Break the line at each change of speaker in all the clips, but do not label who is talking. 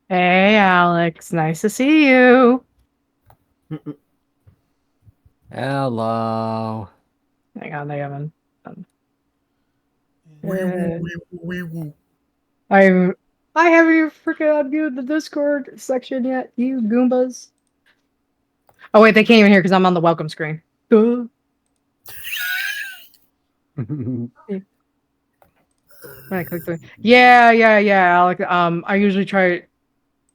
Hey, Alex. Nice to see you.
Hello.
Hang on.
Wee woo,
Uh,
wee woo, wee woo.
I I haven't even freaking unmuted the Discord section yet. You Goombas. Oh wait, they can't even hear because I'm on the welcome screen. Duh. When I click the yeah, Alex. I usually try to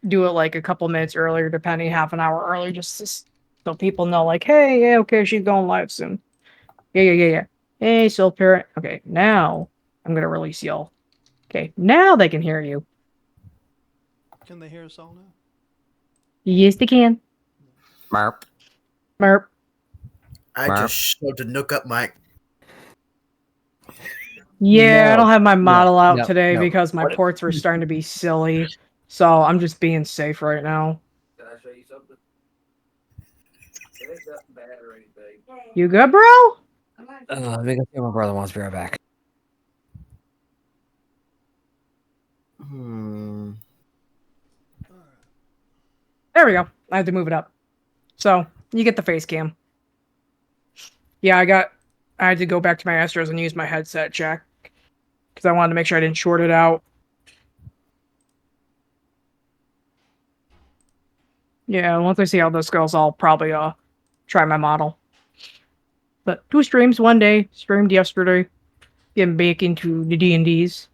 do it like a couple minutes earlier, depending half an hour early, so people know, like, hey, yeah, okay, she's going live soon. Yeah. Hey, soul parent. Okay, now I'm gonna release y'all. Okay, now they can hear you.
Can they hear us all now?
Yes, they can.
Marp.
Merp.
I
Marp.
just shoved a nook up my.
Yeah, I
No.
don't have my
No.
model out
No.
today
No.
because my
What?
ports were starting to be silly. So I'm just being safe right now.
Can I show you something? It ain't that bad or anything.
You good, bro?
Let me go see my brother wants to be right back.
Hmm.
There we go. I had to move it up. So you get the face cam. Yeah, I had to go back to my Astros and use my headset jack because I wanted to make sure I didn't short it out. Yeah, once I see how this goes, I'll probably try my model. But 2 streams one day. Streamed yesterday. Getting back into the D&Ds.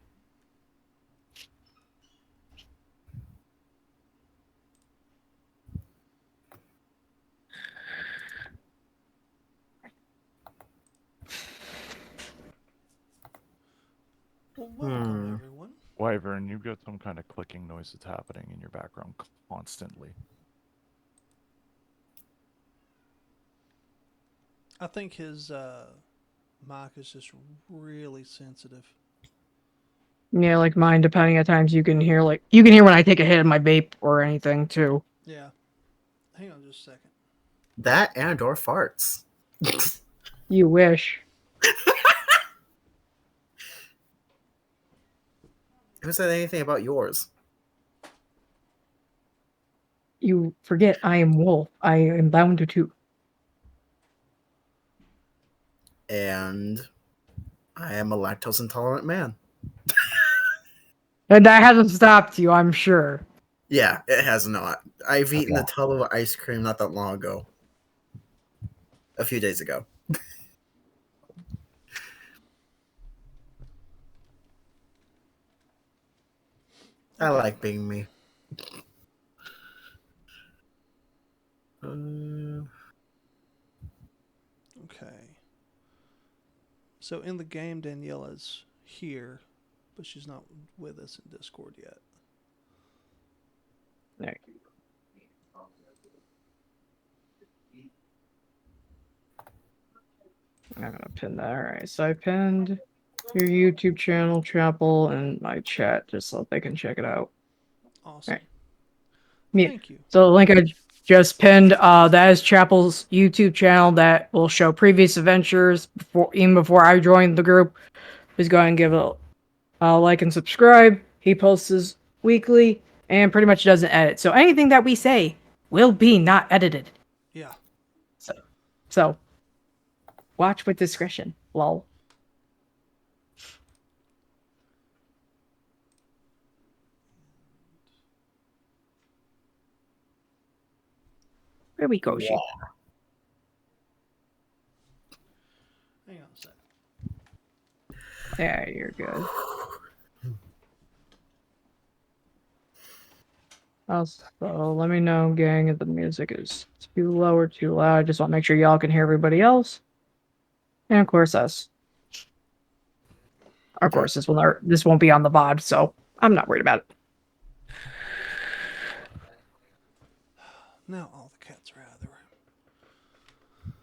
Well, welcome
Hmm.
everyone.
Wyvern, you've got some kind of clicking noise that's happening in your background constantly.
I think his mic is just really sensitive.
Yeah, like mine, depending at times you can hear when I take a hit of my vape or anything too.
Yeah. Hang on just a second.
That and or farts.
You wish.
Who said anything about yours?
You forget I am wolf. I am bound to two.
And I am a lactose intolerant man.
And that hasn't stopped you, I'm sure.
Yeah, it has not. I've eaten
Okay.
a tub of ice cream not that long ago. A few days ago. I
Okay.
like being me. Uh,
Okay. So in the game, Daniela's here, but she's not with us in Discord yet.
There. I'm gonna pin that. Alright, so I pinned your YouTube channel, Chapel, and my chat just so they can check it out.
Awesome.
Alright. Yeah.
Thank you.
So the link I just pinned, that is Chapel's YouTube channel that will show previous adventures before I joined the group. Please go ahead and give it a like and subscribe. He posts weekly and pretty much doesn't edit. So anything that we say will be not edited.
Yeah.
So watch with discretion. Lol. Where we go, sheep?
Hang on a sec.
Yeah, you're good. Also, let me know, gang, if the music is too low or too loud. I just want to make sure y'all can hear everybody else. And of course us. Of
Okay.
course, this won't be on the VOD, so I'm not worried about it.
Now all the cats are out of the room.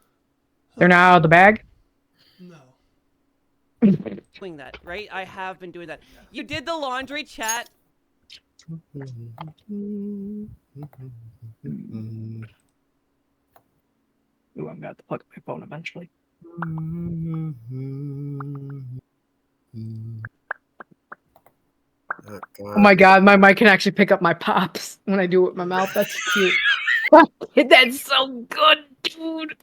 They're now out of the bag.
No.
Doing that, right? I have been doing that. You did the laundry chat.
Ooh, I'm gonna have to plug my phone eventually. Oh my god, my mic can actually pick up my pops when I do it with my mouth. That's cute. That's so good, dude.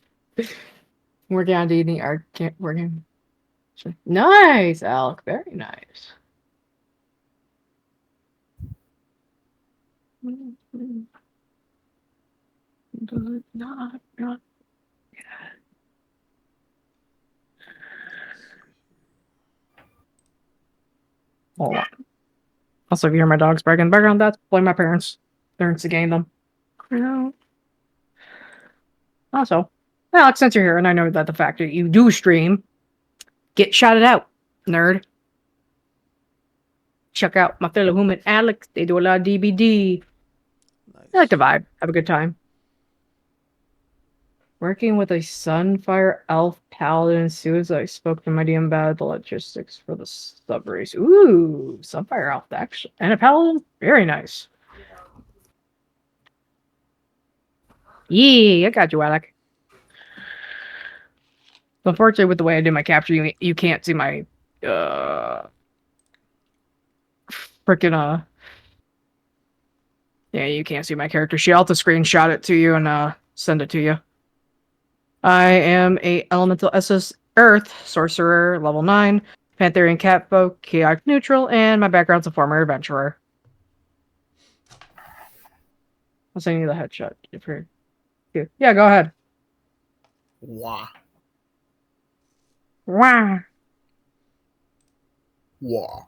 Working on eating art. Can't working. Nice, Alec. Very nice. Not. Hold on. Also, if you hear my dogs barking in the background, that's blame my parents. They're instigating them. Also, Alex, since you're here, and I know that the fact that you do stream, get shouted out, nerd. Check out my fellow human Alex. They do a lot of DBD.
Nice.
I like to vibe. Have a good time. Working with a Sunfire Elf Paladin as soon as I spoke to my DM about the logistics for the sub race. Ooh, Sunfire Elf actually. And a Paladin? Very nice. Yeah, I got you, Alec. Unfortunately, with the way I do my capture, you can't see my freaking yeah, you can't see my character sheet. I'll have to screenshot it to you and send it to you. I am a Elemental SS Earth Sorcerer, level 9, Pantherian Catfolk, Chaotic Neutral, and my background's a former adventurer. I'll send you the headshot if you're... Yeah, go ahead.
Wah.
Wow.
Wah.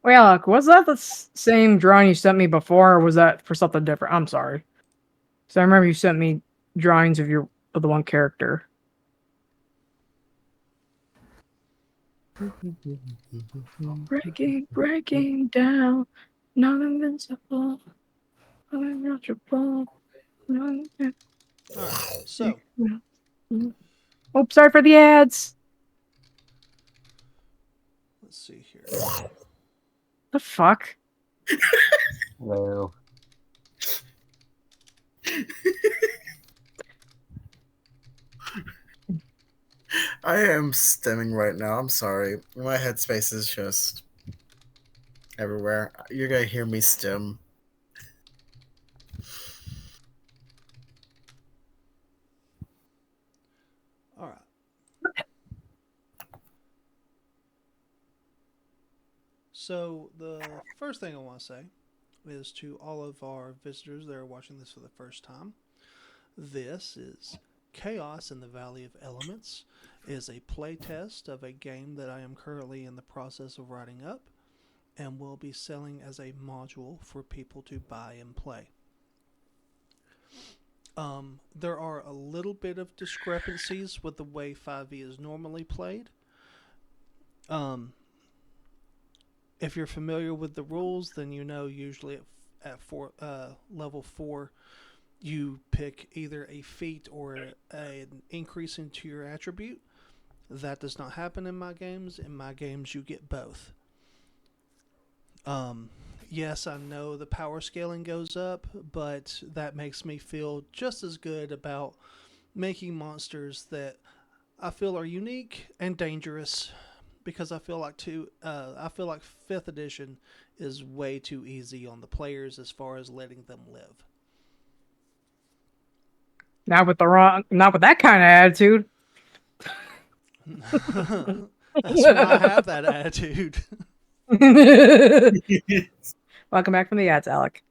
Well, was that the same drawing you sent me before, or was that for something different? I'm sorry. So I remember you sent me drawings of the one character. Breaking down, not invincible, untouchable.
Alright, so
Oh, sorry for the ads.
let's see here.
The fuck?
Hello.
I am stimming right now. I'm sorry. My headspace is just everywhere. You're gonna hear me stim.
All right. So the first thing I want to say is to all of our visitors that are watching this for the first time. This is Chaos in the Valley of Elements. It is a playtest of a game that I am currently in the process of writing up and will be selling as a module for people to buy and play. There are a little bit of discrepancies with the way 5e is normally played. If you're familiar with the rules, then you know usually at level 4, you pick either a feat or an increase into your attribute. That does not happen in my games. In my games, you get both. Yes, I know the power scaling goes up, but that makes me feel just as good about making monsters that I feel are unique and dangerous, because I feel like 5th edition is way too easy on the players as far as letting them live.
Not with that kind of attitude.
That's why I have that attitude.
Welcome back from the ads, Alec.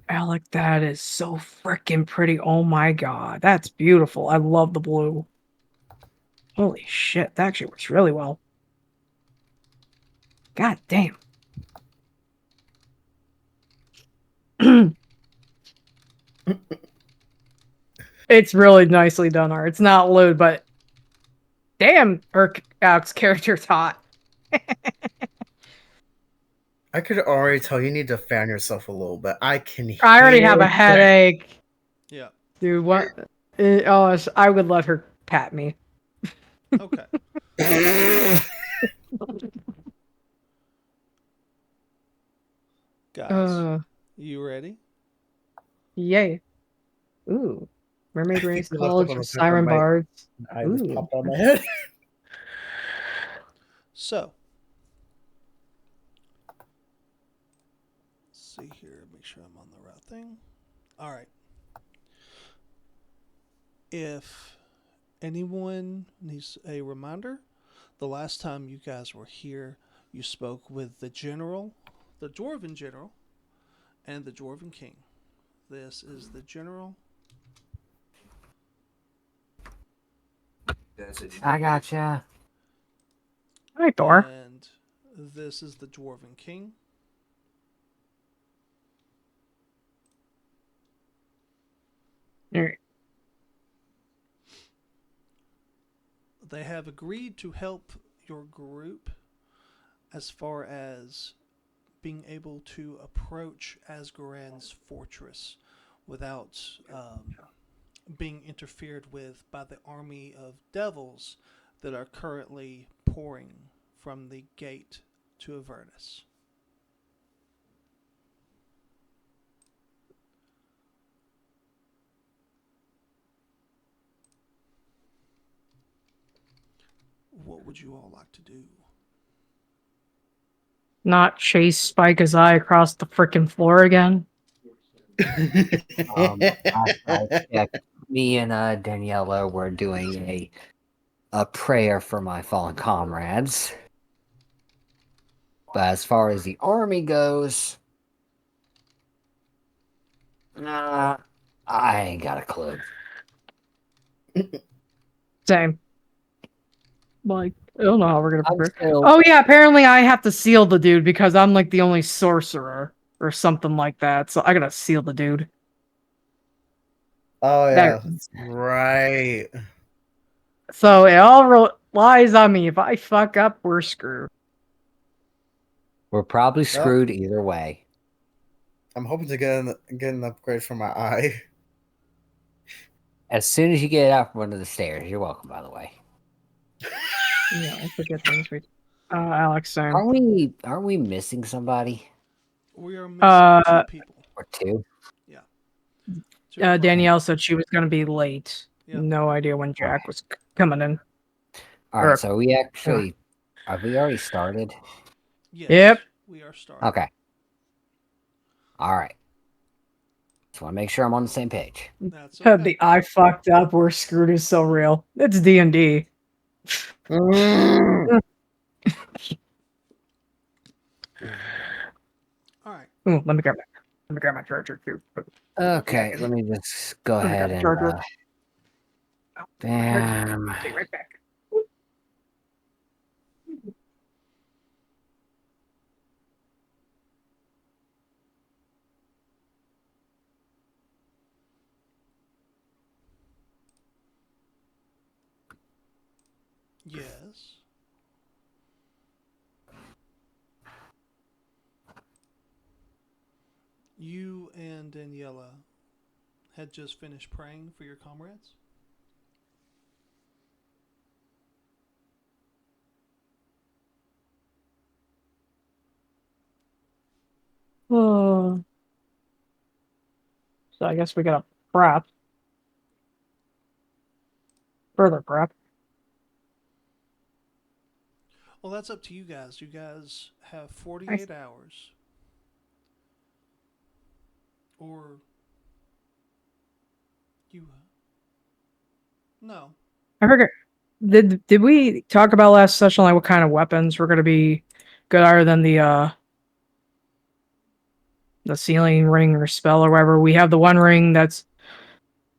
Alec, that is so freaking pretty. Oh my god, that's beautiful. I love the blue. Holy shit, that actually works really well. God damn. It's really nicely done art. It's not lewd, but damn, Alec's character's hot.
I could already tell you need to fan yourself a little bit. I can hear
I already have a
that.
headache.
Yeah.
Dude, what? I would let her pat me.
Okay. Guys, you ready?
Yay. Ooh. Mermaid Race
You left up
College
on
for
the paper,
Siren
my
Bards.
eye just
Ooh.
popped out of my head.
So, let's see here. Make sure I'm on the right thing. All right. If anyone needs a reminder, the last time you guys were here, you spoke with the general, the dwarven general, and the dwarven king. This is the general.
I gotcha.
Hi, Thor.
And this is the dwarven king.
Alright.
They have agreed to help your group as far as being able to approach Asgoran's fortress without being interfered with by the army of devils that are currently pouring from the gate to Avernus. What would you all like to do?
Not chase Spike's eye across the frickin' floor again.
I checked. Me and Daniela were doing a prayer for my fallen comrades. But as far as the army goes, I ain't got a clue.
Same. Like, I don't know how we're gonna
I'm
prepare.
still.
Oh yeah, apparently I have to seal the dude because I'm like the only sorcerer or something like that. So I gotta seal the dude.
Oh
That-
yeah, that's right.
So it all relies on me. If I fuck up, we're screwed.
We're probably
Well,
screwed either way.
I'm hoping to get an upgrade for my eye.
As soon as you get out from under the stairs, you're welcome. By the way,
Yeah, I forget things. Alex, same.
are we missing somebody
We are missing two people.
or two?
Yeah. Two of our-
Danielle said she was gonna be late.
Yep.
No idea when Jack was coming in.
All
Or-
right, so we actually have we already started?
Yes.
Yep.
We are starting.
Okay. All right. Just want to make sure I'm on the same page.
That's okay.
The I fucked up, we're screwed is so real. It's D&D.
All right.
Ooh, let me grab my charger too.
Okay, let me just go
Let me
ahead
grab the
and
charger.
bam.
Take it right back.
Yes. You and Daniela had just finished praying for your comrades?
Oh. So I guess we gotta prep. Further prep.
Well, that's up to you guys. You guys have 48 hours. Or you No.
I forget. Did we talk about last session like what kind of weapons were gonna be good other than the sealing ring or spell or whatever? We have the one ring that's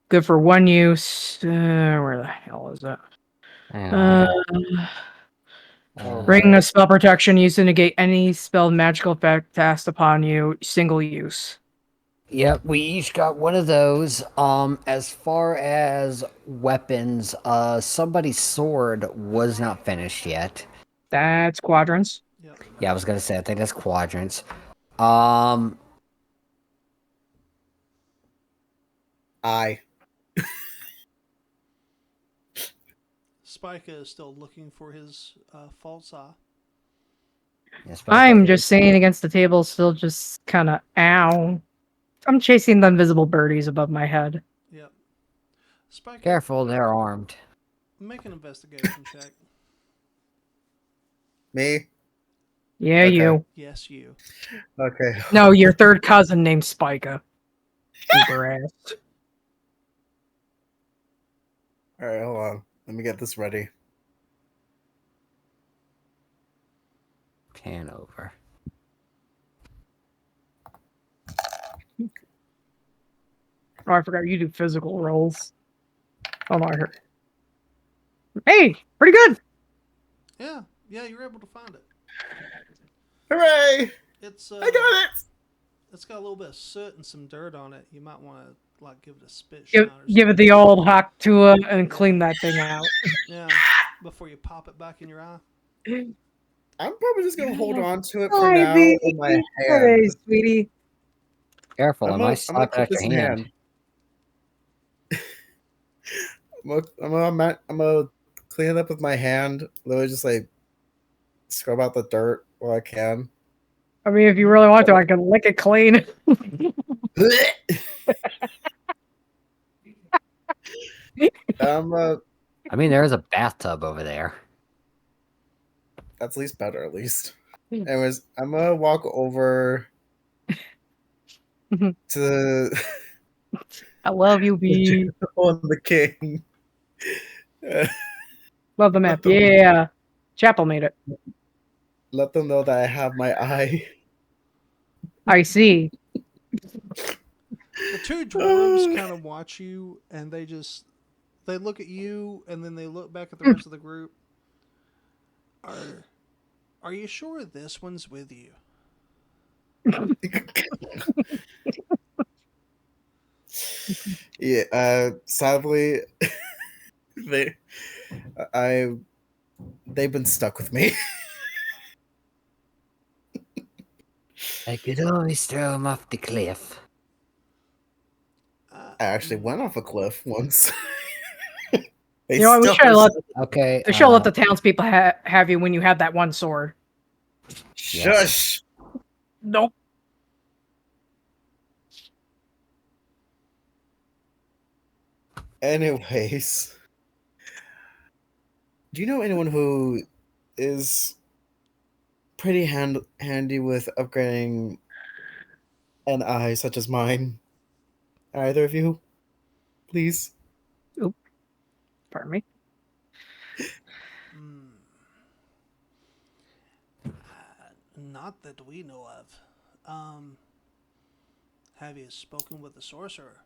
good for one use. Where the hell is it?
Yeah,
Ring of spell protection used to negate any spell magical effect cast upon you, single use.
Yep, we each got one of those. As far as weapons, somebody's sword was not finished yet.
That's quadrants.
Yep.
Yeah, I was gonna say I think that's quadrants. Um,
Eye.
Spike is still looking for his false eye.
yes, but
I'm just saying against the table, still just kind of ow. I'm chasing the invisible birdies above my head.
Yep. Spiker,
Careful, they're armed.
make an investigation check.
Me?
Yeah,
Okay.
you.
Yes, you.
Okay.
No, your third cousin named Spica. Uber ass.
All right, hold on. Let me get this ready.
Pan over.
Oh, I forgot you do physical rolls. Oh no, I heard. Hey, pretty good.
Yeah, you're able to find it.
Hooray!
It's
I got it!
It's got a little bit of soot and some dirt on it. You might want to like give it a spit
Give,
shine or
give it
something.
the old hock to and clean that thing out.
Yeah, before you pop it back in your eye.
I'm probably just gonna hold on to it for
Hi,
now
baby.
in my
Hey,
hand.
sweetie.
Careful, I might
I'm gonna
slap
keep
at
this
your
in
hand.
I'm gonna clean it up with my hand. Literally just like scrub out the dirt while I can.
I mean, if you really want to, I can lick it clean.
I'm
I mean, there's a bathtub over there.
That's at least better, at least. Anyways, I'm gonna walk over to the
I love you,
the
B.
general and the king.
Love the map.
Let them,
Yeah. Chapel made it.
let them know that I have my eye.
I see.
The two dwarves kind of watch you, and they look at you, and then they look back at the rest of the group. Are you sure this one's with you?
Yeah, sadly, they, I, they've been stuck with me.
I could always throw him off the cliff.
I actually went off a cliff once. They
You know what? We
still
should let
Okay,
they should let the townspeople have you when you have that one sword.
Shush.
Nope.
Anyways, do you know anyone who is pretty handy with upgrading an eye such as mine? Either of you, please.
Oop. Pardon me.
Not that we know of. Have you spoken with the sorcerer?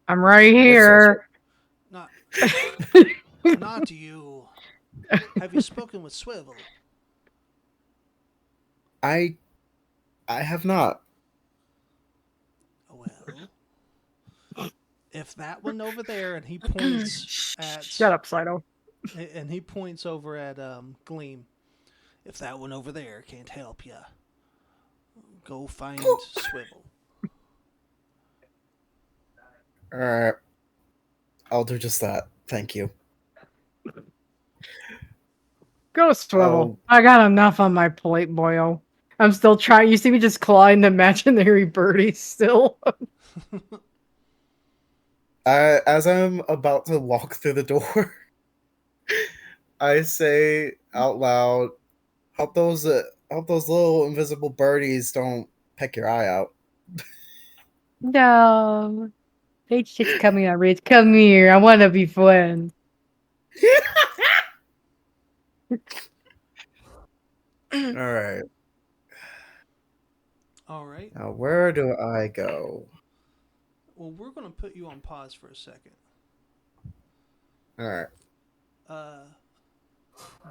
I'm right here.
Not, not you. Have you spoken with Swivel?
I have not.
Well, if that one over there, and he points at,
Shut up, Sido.
and he points over at Gleam. If that one over there can't help you, go find Swivel.
Alright. I'll do just that. Thank you.
Go swivel.
Oh.
I got enough on my plate, boyo. I'm still trying. You see me just clawing the imaginary birdie still.
As I'm about to walk through the door, I say out loud, hope those little invisible birdies don't peck your eye out."
No. They just coming on, Rich. Come here. I want to be friends.
Alright.
All right.
Now where do I go?
Well, we're going to put you on pause for a second.
Alright.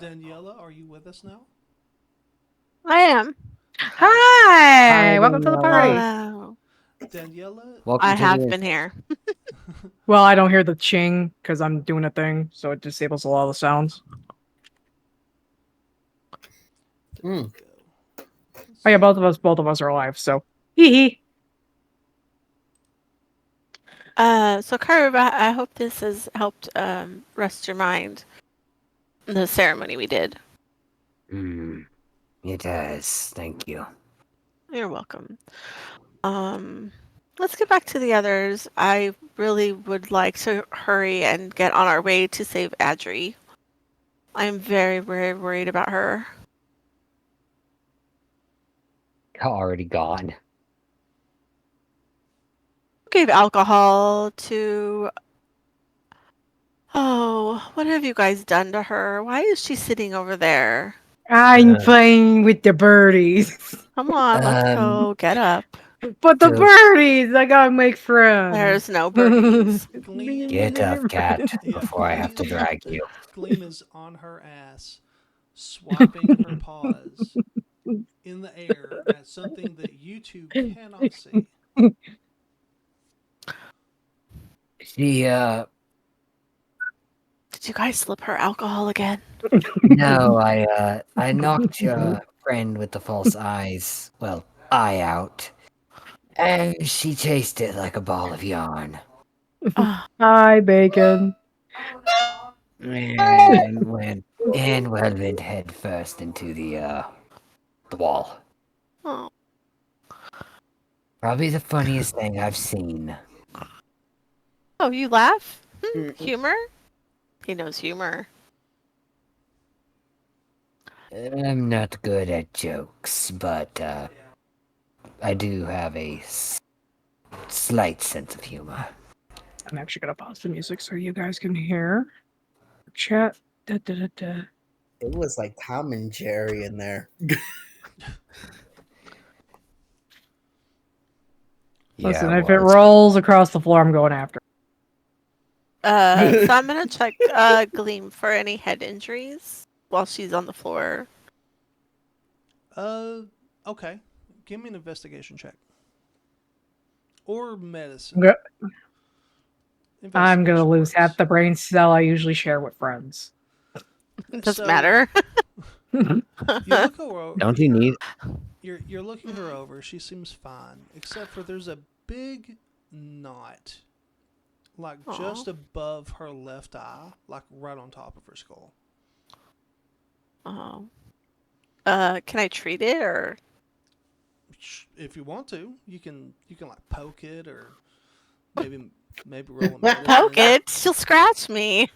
Daniela, are you with us now?
I am.
Hi. Welcome to the
Daniela.
party.
Hello.
Daniela,
Welcome
I
to
have
the
been here.
Well, I don't hear the ching because I'm doing a thing, so it disables a lot of the sounds.
Mm.
Oh yeah, both of us are alive, so hee hee.
So Karub, I hope this has helped rest your mind. The ceremony we did.
It does. Thank you.
You're welcome. let's get back to the others. I really would like to hurry and get on our way to save Adri. I'm very, very worried about her.
Already gone.
Gave alcohol to. Oh, what have you guys done to her? Why is she sitting over there?
I'm playing with the birdies.
Come on, let's
Um,
go. Get up.
But the
So-
birdies, I gotta make friends.
There's no birdies.
Gleam,
Get up, cat,
Yeah,
before I have to
Gleam-
drag you.
Gleam is on her ass, swiping her paws in the air at something that you two cannot see.
She,
Did you guys slip her alcohol again?
no, I knocked your friend with the false eyes, well, eye out. And she chased it like a ball of yarn.
Hi, Bacon.
And went head first into the wall.
Oh,
Probably the funniest thing I've seen.
oh, you laugh?
Mm.
Humor? He knows humor.
I'm not good at jokes, but I do have a slight sense of humor.
I'm actually gonna pause the music so you guys can hear. Chat. Da, da, da, da.
It was like Tom and Jerry in there.
Listen,
Yeah,
if it
was.
rolls across the floor, I'm going after.
So I'm gonna check Gleam for any head injuries while she's on the floor.
Okay. Give me an investigation check. Or medicine.
I'm gonna
Investigation
lose
works.
half the brain cell I usually share with friends.
It doesn't
So-
matter.
You look her over.
Don't you need?
You're looking her over. She seems fine, except for there's a big knot, like
Aw.
just above her left eye, like right on top of her skull.
Oh. Can I treat it or?
If you want to, you can like poke it or maybe roll a medicine.
Poke it. She'll scratch me.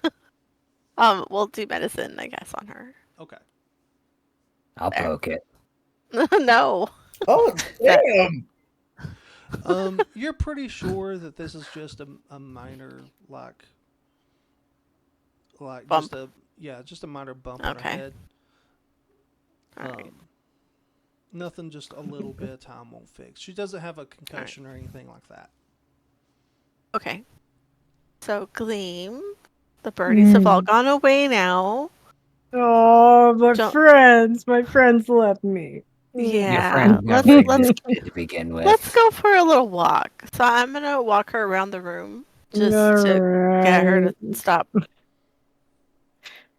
We'll do medicine, I guess, on her.
Okay.
I'll
There.
poke it.
No.
Oh damn!
You're pretty sure that this is just a minor like
Bump.
just a minor bump on her
Okay.
head.
All right.
Nothing just a little bit of time won't fix. She doesn't have a concussion or anything like that.
Okay. So Gleam, the birdies have all gone away now.
Oh, my
Don't-
friends left me.
Yeah.
Your friend
Let's
never
let's
existed to begin with.
let's go for a little walk. So I'm gonna walk her around the room just to get her to stop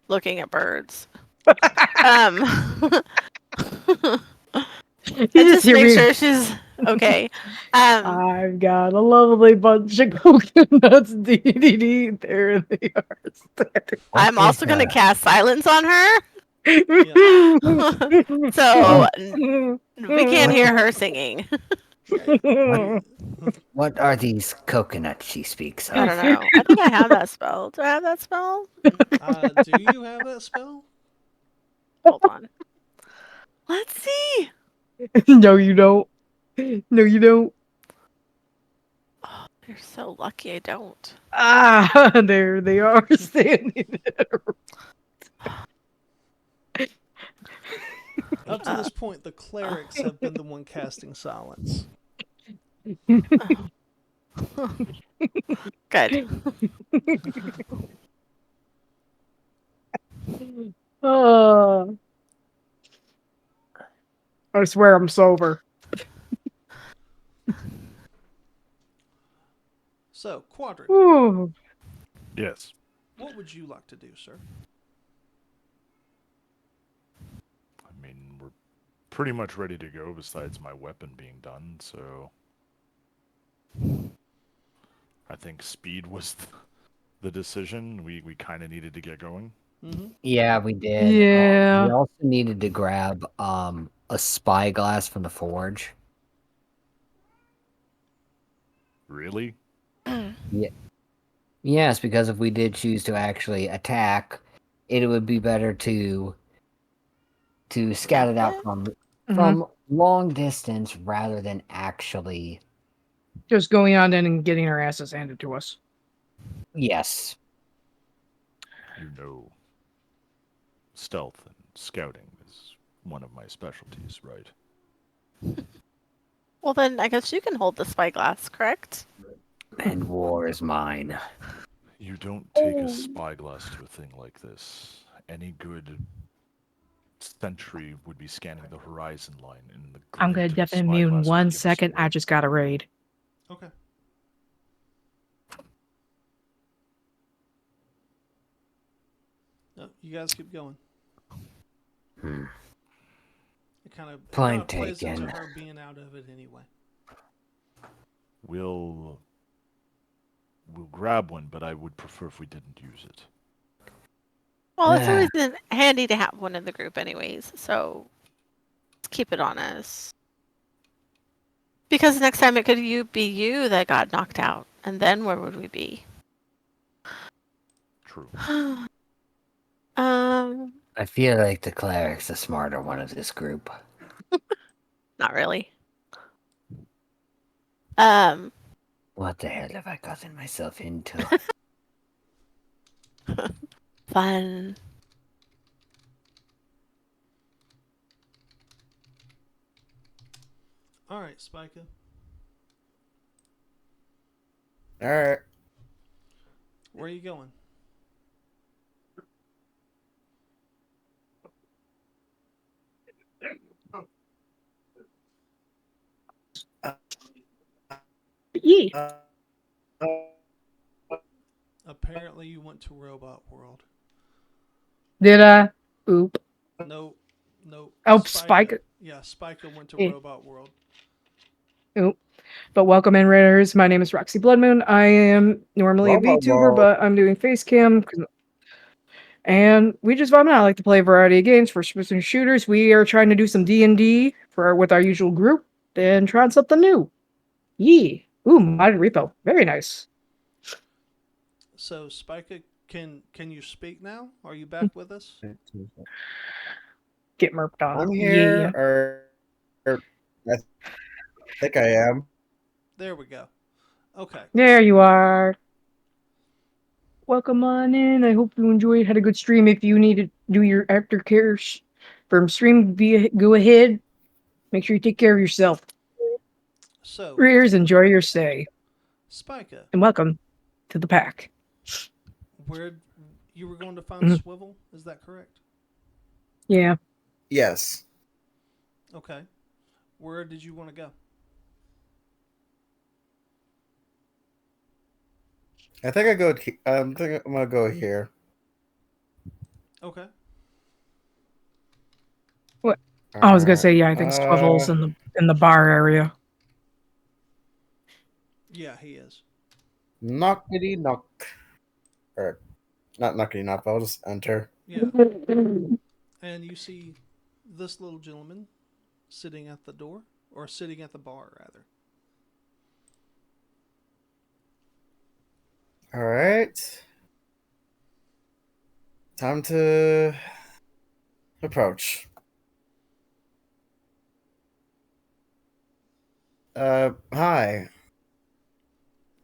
looking at birds.
You
And
just
just
hear
make
me.
sure she's okay.
I've got a lovely bunch of coconuts. Dee. There they are.
I'm
What
also
is,
gonna cast silence on her,
so
so we can't hear her singing.
What are these coconuts she speaks
I
of?
don't know. I think I have that spell. Do I have that spell?
Do you have that spell?
Hold on. Let's see.
No, you don't. No, you don't.
Oh, you're so lucky I don't.
Ah, there they are standing there.
Up to this point, the clerics have been the one casting silence.
Good.
Oh. I swear I'm sober.
So, Quadrant,
Ooh.
Yes.
what would you like to do, sir?
I mean, we're pretty much ready to go besides my weapon being done, so I think speed was the decision. We kind of needed to get going.
Mm-hmm.
Yeah, we did.
Yeah.
We also needed to grab a spyglass from the forge.
Really?
Yeah. Yes, because if we did choose to actually attack, it would be better to scout it out from long distance rather than actually.
Just going on in and getting our asses handed to us.
Yes.
You know, stealth and scouting is one of my specialties, right?
Well, then I guess you can hold the spyglass, correct?
And war is mine.
You don't take a spyglass to a thing like this. Any good sentry would be scanning the horizon line, and the
I'm gonna
glint of a
deafen immune
spyglass would
1
give us
second. I
away.
just got a raid.
Okay. No, you guys keep going.
Hmm.
It kind of
Point
plays into
taken.
her being out of it anyway.
We'll grab one, but I would prefer if we didn't use it.
Well, it's
Yeah.
always been handy to have one in the group, anyways. So let's keep it on us. Because next time it could be you that got knocked out, and then where would we be?
True.
I feel like the cleric's the smarter one of this group.
Not really.
What the hell have I gotten myself into?
Fun.
All right, Spica.
All right.
Where are you going?
Yee.
Uh,
Apparently, you went to Robot World.
Did I? Oop.
No, no.
Oh, Spike.
Yeah, Spica went to
Eh.
Robot World.
Oop. But welcome in, Raiders. My name is Roxy Bloodmoon. I am normally a VTuber, but I'm doing face cam. And we just vibing out. I like to play a variety of games for specific shooters. We are trying to do some D&D with our usual group and trying something new. Yee. Ooh, modded repo. Very nice.
So, Spica, can you speak now? Are you back with us?
Get murked on.
I'm here, or I think I am.
There we go. Okay.
There you are. Welcome on in. I hope you enjoyed. Had a good stream. If you need to do your aftercare from stream, go ahead. Make sure you take care of yourself.
So,
Rears, enjoy your stay.
Spica,
And welcome to the pack.
where you were going to find Swivel? Is that correct?
Yeah.
Yes.
Okay. Where did you want to go?
I think I go. I'm gonna go here.
Okay.
What? I was gonna say, yeah, I think Swivel's
Uh,
in the bar area.
Yeah, he is.
knockity knock. Or not knockity knock. I'll just enter.
Yeah. And you see this little gentleman sitting at the door, or sitting at the bar, rather.
All right. Time to approach. Hi.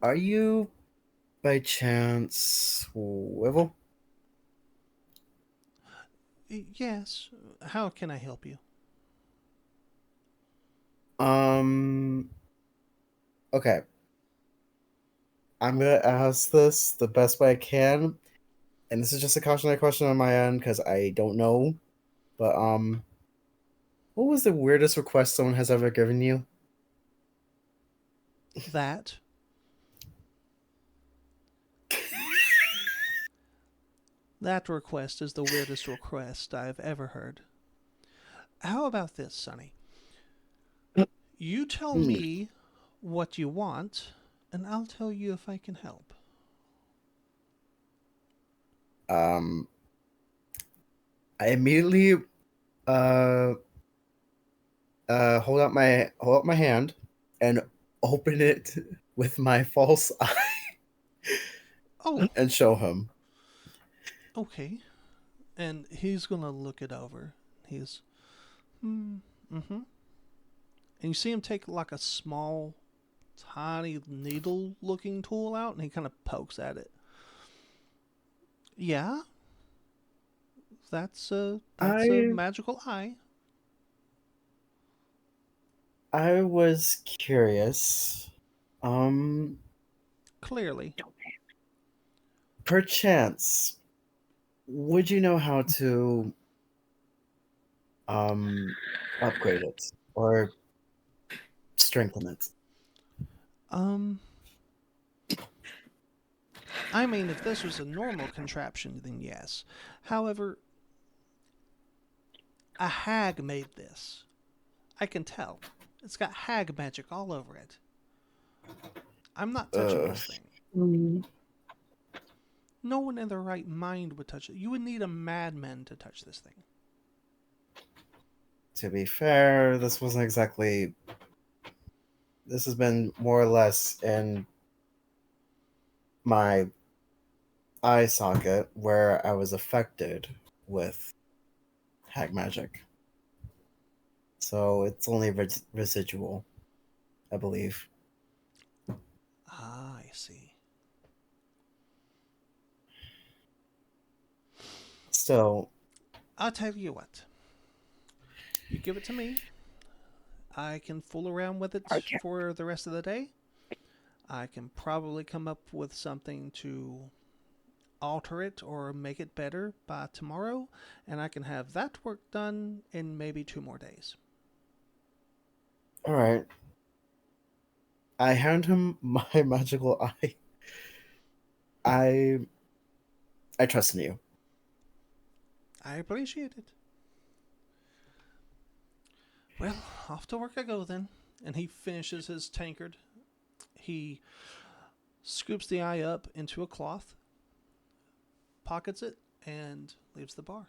Are you by chance Swivel?
Yes. How can I help you?
Okay. I'm gonna ask this the best way I can, and this is just a cautionary question on my end because I don't know. But what was the weirdest request someone has ever given you?
That. That request is the weirdest request I've ever heard. How about this, Sonny? You tell me what you want, and I'll tell you if I can help.
I immediately uh hold up my hand and open it with my false eye
Oh,
and show him.
okay. And he's gonna look it over. He's, mm-hmm. And you see him take like a small, tiny needle-looking tool out, and he kind of pokes at it. Yeah, that's a
I
magical eye.
I was curious.
Clearly.
Perchance, would you know how to um upgrade it or strengthen it?
Um, I mean, if this was a normal contraption, then yes. However, a hag made this. I can tell. It's got hag magic all over it. I'm not touching this thing.
Mm.
No one in their right mind would touch it. You would need a madman to touch this thing.
To be fair, this wasn't exactly. This has been more or less in my eye socket where I was affected with hag magic. So it's only residual, I believe.
Ah, I see.
Still,
I'll tell you what. You give it to me. I can fool around with it
Okay.
for the rest of the day. I can probably come up with something to alter it or make it better by tomorrow, and I can have that work done in maybe 2 more days.
all right. I hand him my magical eye. I I trust in you.
I appreciate it. Well, off to work I go then. And he finishes his tankard. He scoops the eye up into a cloth, pockets it, and leaves the bar.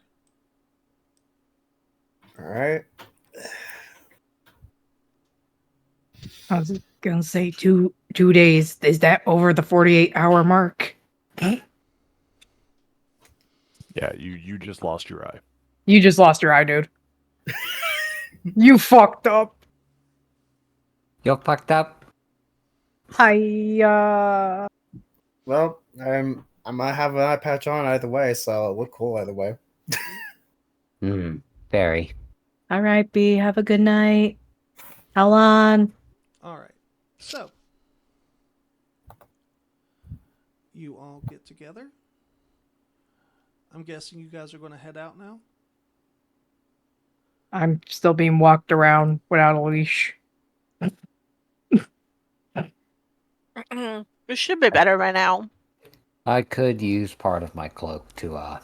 All right.
I was gonna say 2 days. Is that over the 48-hour mark?
Yeah, you just lost your eye.
You just lost your eye, dude. You fucked up.
You're fucked up.
Hi.
Well, I might have an eye patch on either way, so it look cool either way.
Very.
All right, B. Have a good night. Alan.
All right. So, you all get together. I'm guessing you guys are going to head out now.
I'm still being walked around without a leash.
It should be better by now.
I could use part of my cloak to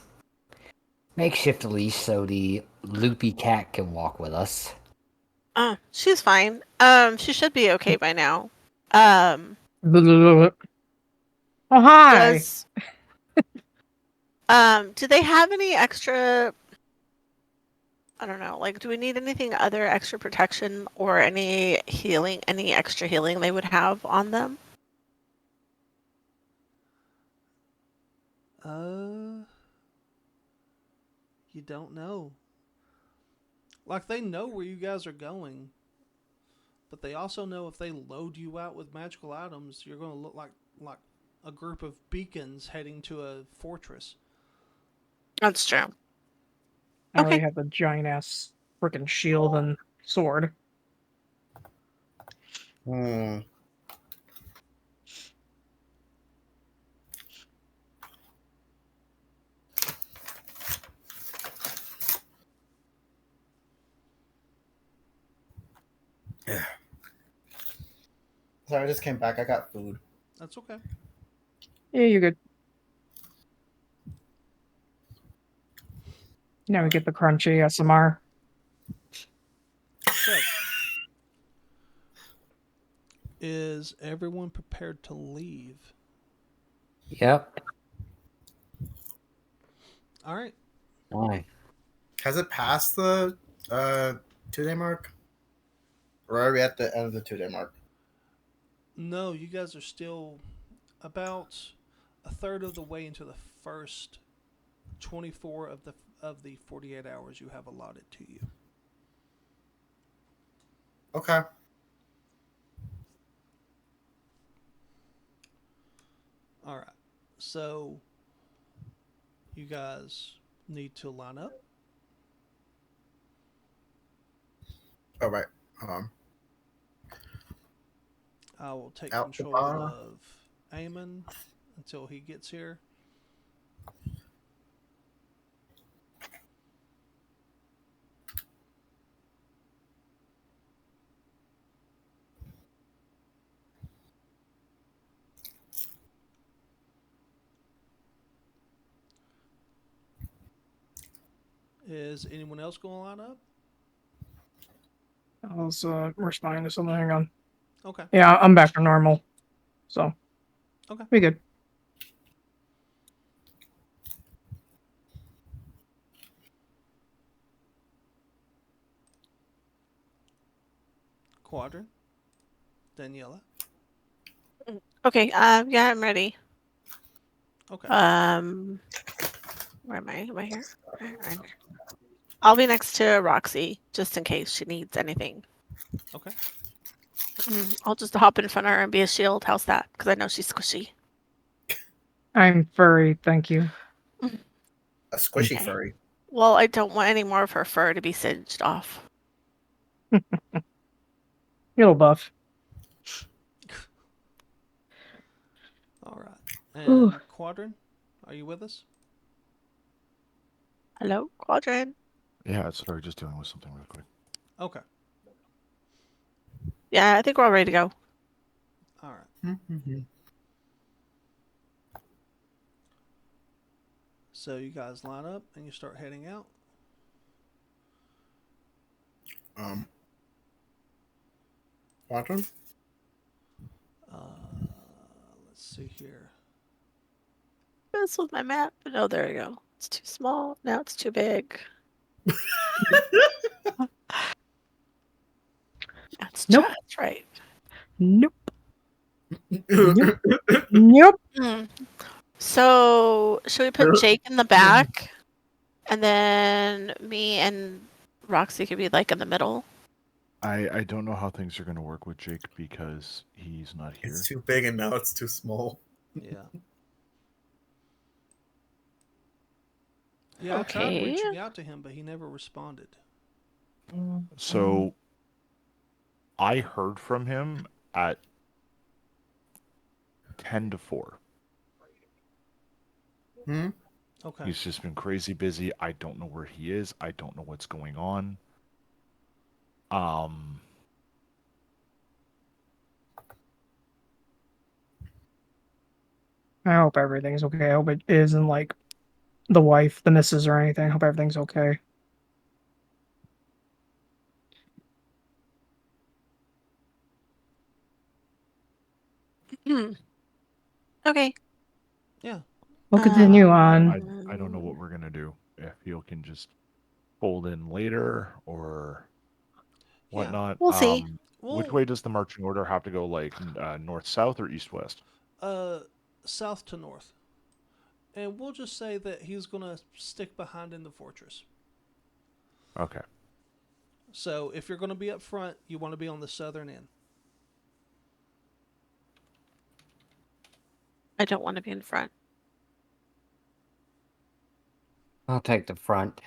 makeshift leash so the loopy cat can walk with us.
She's fine. She should be okay by now.
Oh, hi.
Does do they have any extra? I don't know. Like, do we need anything other extra protection or any healing? Any extra healing they would have on them?
You don't know. Like, they know where you guys are going, but they also know if they load you out with magical items, you're going to look like a group of beacons heading to a fortress.
That's true.
I already
Okay.
have a giant ass freaking shield and sword.
Hmm. Yeah. Sorry, I just came back. I got food.
That's okay.
Yeah, you're good. Now we get the crunchy SMR.
So, is everyone prepared to leave?
Yep.
All right.
Why?
Has it passed the 2-day mark? Or are we at the end of the 2-day mark?
No, you guys are still about a third of the way into the first 24 of the 48 hours you have allotted to you.
Okay.
All right. So you guys need to line up.
All right.
I will take
Out the
control
bar.
of Eamon until he gets here. Is anyone else going to line up?
I was responding to something. Hang on.
Okay.
Yeah, I'm back to normal. So.
Okay.
We good.
Quadrant. Daniela.
Okay. Yeah, I'm ready.
Okay.
Where am I? Am I here? Okay, right. I'll be next to Roxy just in case she needs anything.
Okay.
I'll just hop in front of her and be a shield. How's that? Because I know she's squishy.
I'm furry, thank you.
A squishy
Okay.
furry.
Well, I don't want any more of her fur to be singed off.
Little buff.
All right.
Ooh.
And Quadrant, are you with us?
Hello, Quadrant.
Yeah, sorry, just dealing with something real quick.
Okay.
Yeah, I think we're all ready to go.
All right. So you guys line up and you start heading out.
Quantum?
Let's see here.
This was my map. Oh, there we go. It's too small. Now it's too big. That's
Nope.
just right.
Nope. Nope. Nope.
So, should we put Jake in the back? And then me and Roxy could be like in the middle?
I don't know how things are going to work with Jake because he's not here.
It's too big and now it's too small.
Yeah. Yeah, I tried
Okay.
reaching out to him, but he never responded.
So I heard from him at 10 to 4.
Okay.
He's just been crazy busy. I don't know where he is. I don't know what's going on.
I hope everything's okay. I hope it isn't like the wife, the missus, or anything. I hope everything's okay.
Okay.
Yeah.
We'll continue on.
I don't know what we're going to do. If you can just fold in later or whatnot.
We'll see.
Which way does the marching order have to go? Like north-south or east-west?
South to north. And we'll just say that he's going to stick behind in the fortress.
Okay.
So if you're going to be up front, you want to be on the southern end.
I don't want to be in front.
I'll take the front.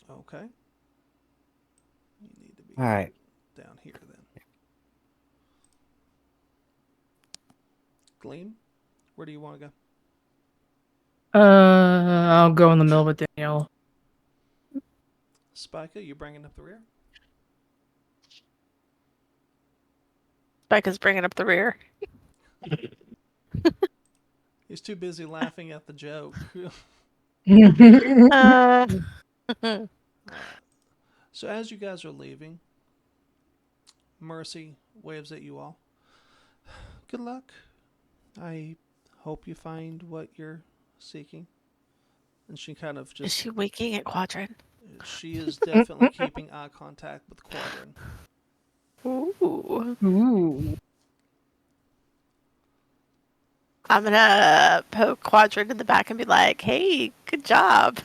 Okay. You need to be
All right.
down here then. Gleam, where do you want to go?
I'll go in the middle with Danielle.
Spica, you bringing up the rear?
Spike is bringing up the rear.
He's too busy laughing at the joke. So as you guys are leaving, Mercy waves at you all. Good luck. I hope you find what you're seeking. And she kind of just...
Is she winking at Quadrant?
She is definitely keeping eye contact with Quadrant.
Ooh.
Ooh.
I'm gonna poke Quadrant in the back and be like, "Hey, good job."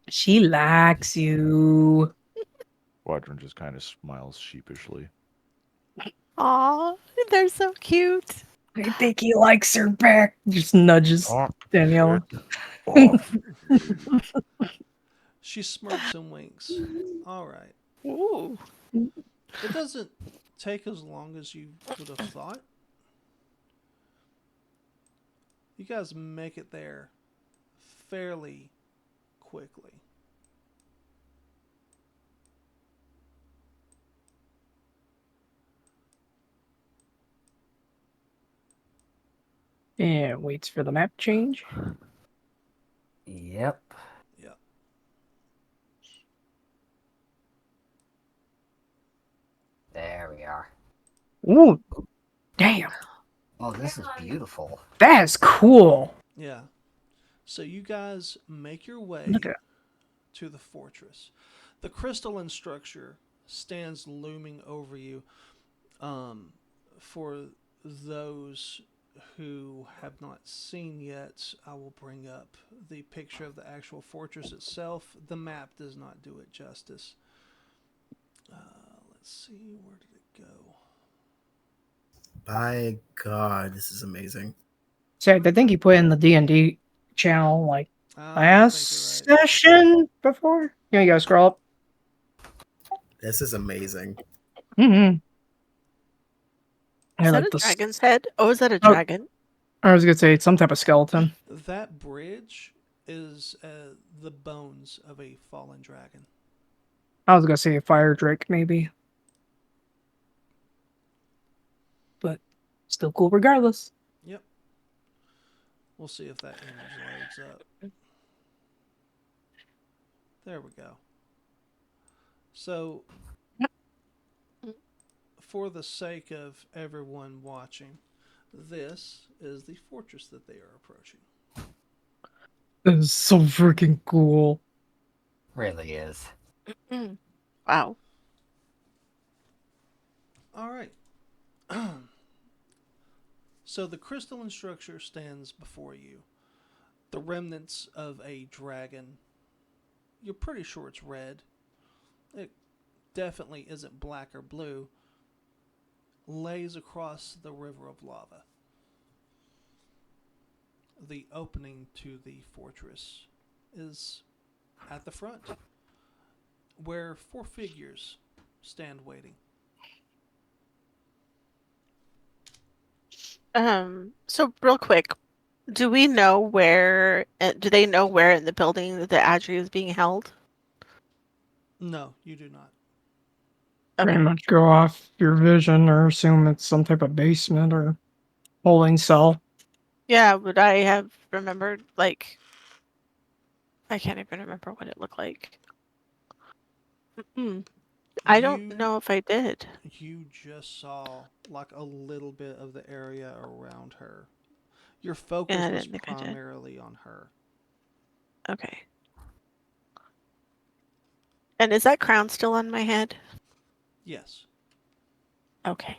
She likes you.
Quadrant just kind of smiles sheepishly.
Aw, they're so cute.
I think he likes her back. Just nudges
Oh,
Daniela.
shit. Oh,
She smirks and winks. All right.
Ooh.
It doesn't take as long as you would have thought. You guys make it there fairly quickly.
And waits for the map change.
Yep.
Yeah.
There we are.
Ooh, damn.
Oh, this is beautiful.
That is cool.
Yeah. So you guys make your way
Look at
to the fortress. The crystalline structure stands looming over you. For those who have not seen yet, I will bring up the picture of the actual fortress itself. The map does not do it justice. Let's see, where did it go?
By God, this is amazing.
So I think he put in the D&D channel like
I think
last
you're right.
session before. Here you go, scroll up.
This is amazing.
Mm-hmm.
Is
I
that
like
a
this.
dragon's head? Oh, is that a
Oh.
dragon?
I was gonna say it's some type of skeleton.
That bridge is the bones of a fallen dragon.
I was gonna say a fire drake, maybe. But still cool regardless.
Yep. We'll see if that image loads up. There we go. So, for the sake of everyone watching, this is the fortress that they are approaching.
This is so freaking cool.
Really is.
Wow.
All right. So the crystalline structure stands before you. The remnants of a dragon. You're pretty sure it's red. It definitely isn't black or blue. Lays across the river of lava. The opening to the fortress is at the front, where 4 figures stand waiting.
So real quick, do we know where? Do they know where in the building that the Adri is being held?
No, you do not.
Pretty much go off your vision or assume it's some type of basement or holding cell.
Yeah, would I have remembered? Like, I can't even remember what it looked like. I don't know if I did.
You just saw like a little bit of the area around her. Your focus
Yeah, I
was
didn't think I did.
primarily on her.
Okay. And is that crown still on my head?
Yes.
Okay.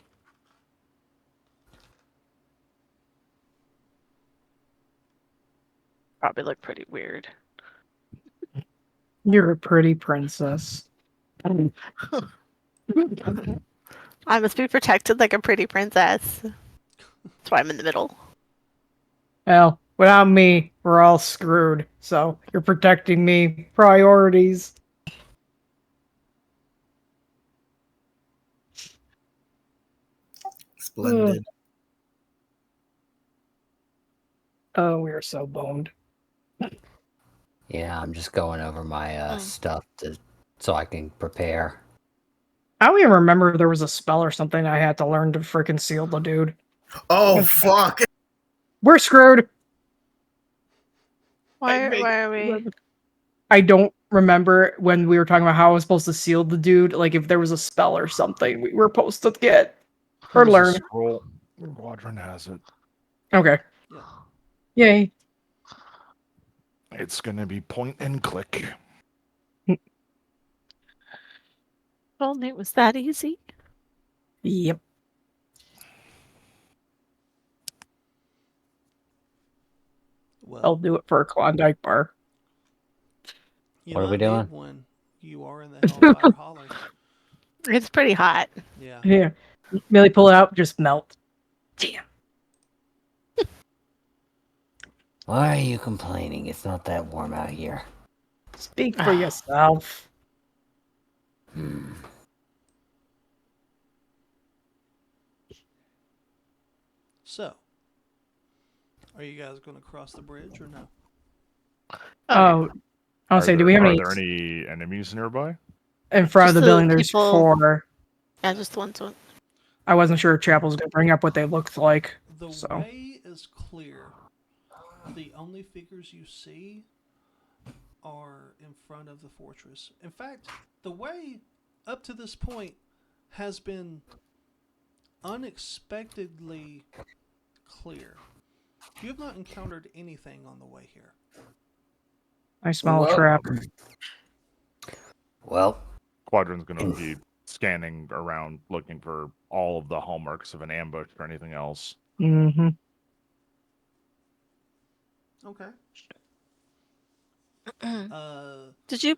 Probably look pretty weird.
You're a pretty princess.
I must be protected like a pretty princess. That's why I'm in the middle.
Well, without me, we're all screwed. So you're protecting me. Priorities.
Splendid.
Oh, we are so boned.
Yeah, I'm just going over my stuff so I can prepare.
I don't even remember there was a spell or something I had to learn to freaking seal the dude.
Oh, fuck.
We're screwed.
Why are we?
I don't remember when we were talking about how I was supposed to seal the dude. Like if there was a spell or something we were supposed to get or
Here's a
learn.
scroll. Quadrant has it.
Okay.
Yeah.
Yay.
It's gonna be point and click.
Only it was that easy.
Yep.
Well,
I'll do it for a Klondike bar.
you
What are we
might need
doing?
one. You are in the Hellfire Hollow.
It's pretty hot.
Yeah.
Yeah. Millie pull it out, just melt. Damn.
Why are you complaining? It's not that warm out here.
Speak for yourself.
Hmm.
So, are you guys going to cross the bridge or no?
Oh, I'll say, do we have
Are
any
there any enemies nearby?
in front
Just
of the
the
building? There's
people-
4.
Yeah, just the ones.
I wasn't sure if Chapel's gonna bring up what they looked like.
The
So.
way is clear. The only figures you see are in front of the fortress. In fact, the way up to this point has been unexpectedly clear. You have not encountered anything on the way here.
I smell a
Well-
trap.
Well,
Quadrant's gonna be scanning around looking for all of the hallmarks of an ambush or anything else.
Mm-hmm.
Okay.
Did you?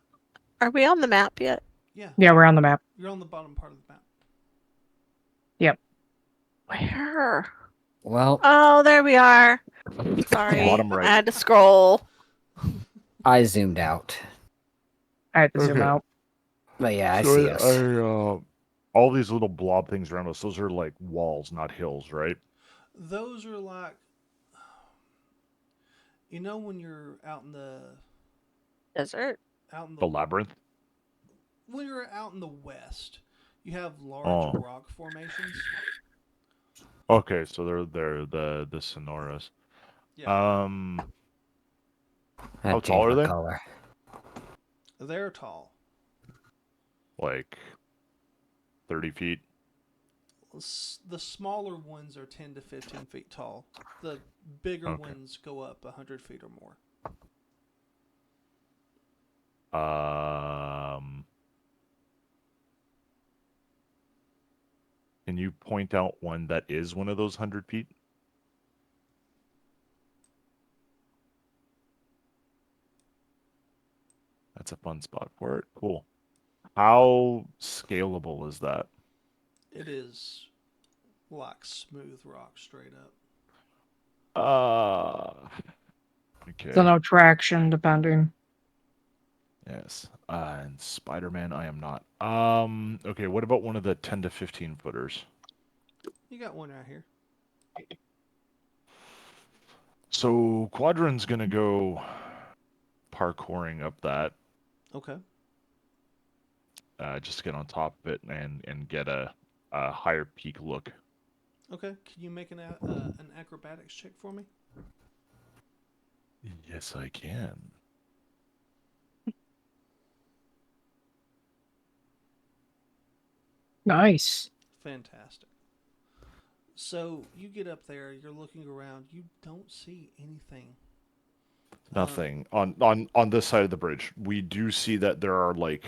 Are we on the map yet?
Yeah,
Yeah, we're on the map.
you're on the bottom part of the map.
Where?
well,
Oh, there we are. Sorry,
Bottom right.
I had to scroll.
I zoomed out.
I had to zoom
Okay.
out.
But yeah, I see us.
All these little blob things around us, those are like walls, not hills, right?
Those are like, you know, when you're out in the
Desert.
The labyrinth.
when you're out in the west, you have large
Oh.
rock formations.
Okay, so they're the Sonoras.
Yeah,
I
how
changed
tall are
my
they?
color.
they're tall.
Like 30 feet.
The smaller ones are 10 to 15 feet tall. The bigger
Okay.
ones go up 100 feet or more.
Can you point out one that is one of those 100 feet? That's a fun spot for it. Cool. How scalable is that?
It is like smooth rock straight up.
Okay.
So no traction, depending.
Yes. And Spider-Man, I am not. Okay, what about one of the 10 to 15 footers?
You got one right here.
So Quadran's gonna go parkouring up that,
Okay.
just to get on top of it and get a higher peak look.
Okay. Can you make an acrobatics check for me?
Yes, I can.
Nice.
Fantastic. So you get up there, you're looking around, you don't see anything.
Nothing on this side of the bridge. We do see that there are like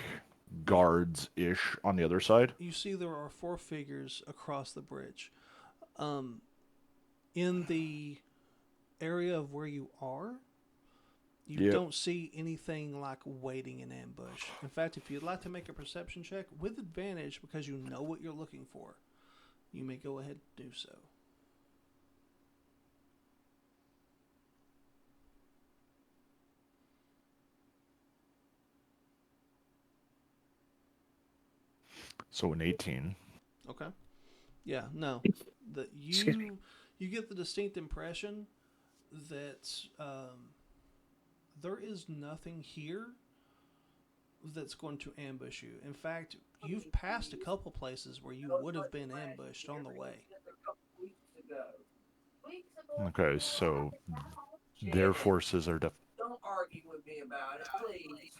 guards ish on the other side.
You see there are 4 figures across the bridge. In the area of where you are, you
Yep.
don't see anything like waiting in ambush. In fact, if you'd like to make a perception check with advantage because you know what you're looking for, you may go ahead and do so.
So an 18.
Okay. Yeah, no. That
Excuse me.
you get the distinct impression that there is nothing here that's going to ambush you. In fact, you've passed a couple places where you would have been ambushed on the way.
Okay, so their forces are
Don't argue with me about it, please.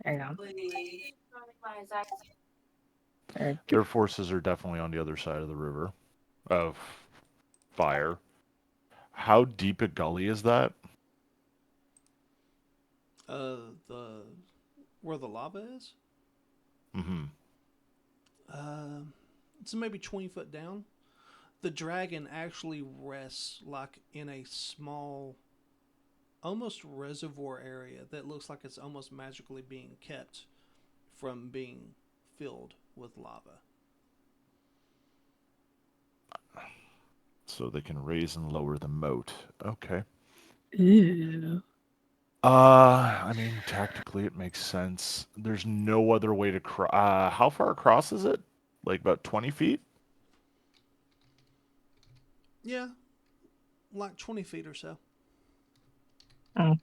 Hang on.
Please.
their forces are definitely on the other side of the river of fire. How deep a gully is that?
The where the lava is?
Mm-hmm.
It's maybe 20 foot down. The dragon actually rests like in a small, almost reservoir area that looks like it's almost magically being kept from being filled with lava.
So they can raise and lower the moat. Okay.
Ew.
I mean, tactically it makes sense. There's no other way to cross. How far across is it? Like about 20 feet?
Yeah, like 20 feet or so.
Oh.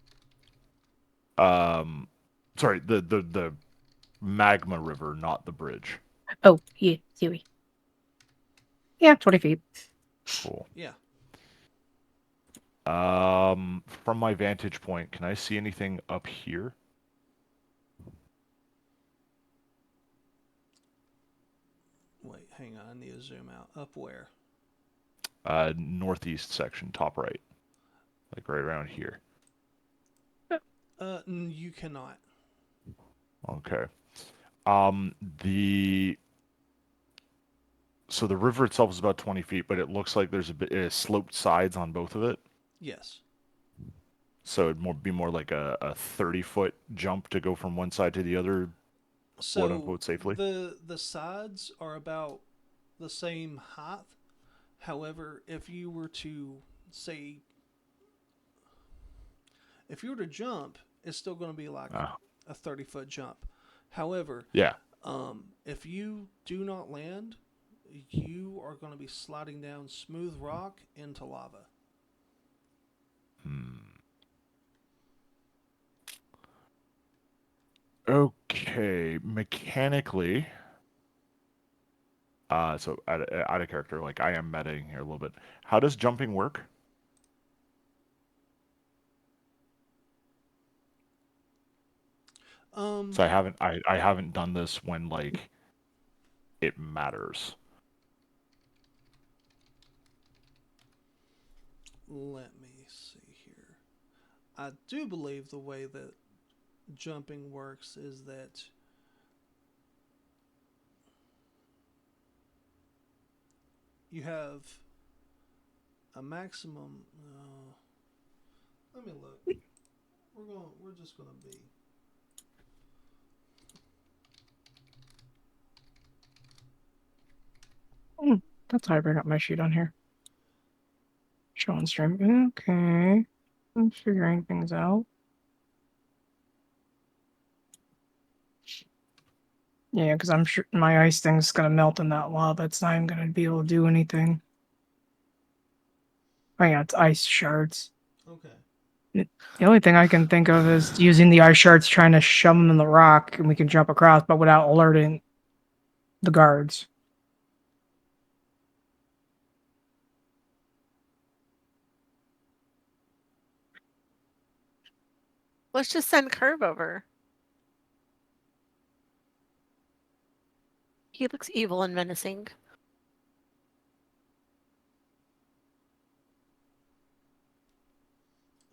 Sorry, the magma river, not the bridge.
Oh, yeah, Huey. Yeah, 20 feet.
Cool.
Yeah.
From my vantage point, can I see anything up here?
Wait, hang on. I need to zoom out. Up where?
Northeast section, top right. Like right around here.
You cannot.
Okay. The So the river itself is about 20 feet, but it looks like there's a bit sloped sides on both of it.
Yes.
So it'd be more like a 30-foot jump to go from one side to the other, quote
So
unquote, safely.
the sides are about the same height. However, if you were to say, if you were to jump, it's still going to be like
Ah,
a 30-foot jump. However,
yeah.
if you do not land, you are going to be sliding down smooth rock into lava.
Okay, mechanically, so out of character, like I am metaing here a little bit. How does jumping work? So I haven't done this when like it matters.
Let me see here. I do believe the way that jumping works is that you have a maximum. Let me look. We're just gonna be.
That's how I bring up my sheet on here. Show on stream. Okay. I'm figuring things out. Yeah, because I'm sure my ice thing's gonna melt in that lava. It's not even gonna be able to do anything. Oh yeah, it's ice shards.
Okay.
The only thing I can think of is using the ice shards, trying to shove them in the rock, and we can jump across, but without alerting the guards.
Let's just send Curve over. He looks evil and menacing.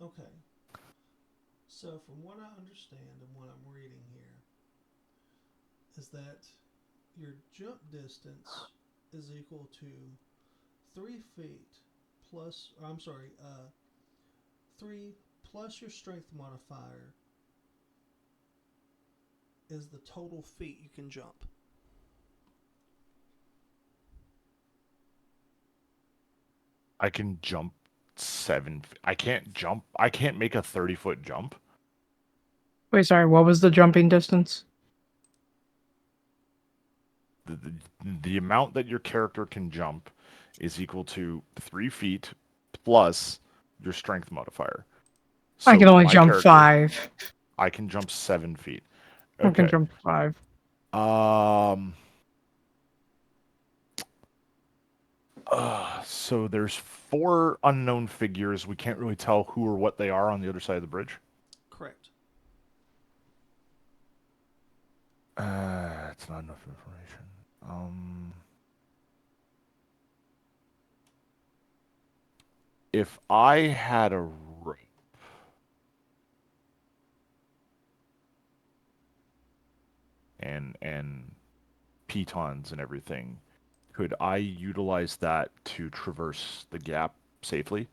Okay. So from what I understand and what I'm reading here is that your jump distance is equal to 3 feet plus. I'm sorry. 3 plus your strength modifier is the total feet you can jump.
I can jump I can't jump. I can't make a 30-foot jump.
Wait, sorry, what was the jumping distance?
The amount that your character can jump is equal to 3 feet plus your strength modifier.
I
So
can only
my
jump
character,
5.
I can jump 7 feet.
I can
Okay.
jump 5.
So there's 4 unknown figures. We can't really tell who or what they are on the other side of the bridge.
Correct.
It's not enough information. If I had a rope, and pitons and everything, could I utilize that to traverse the gap safely?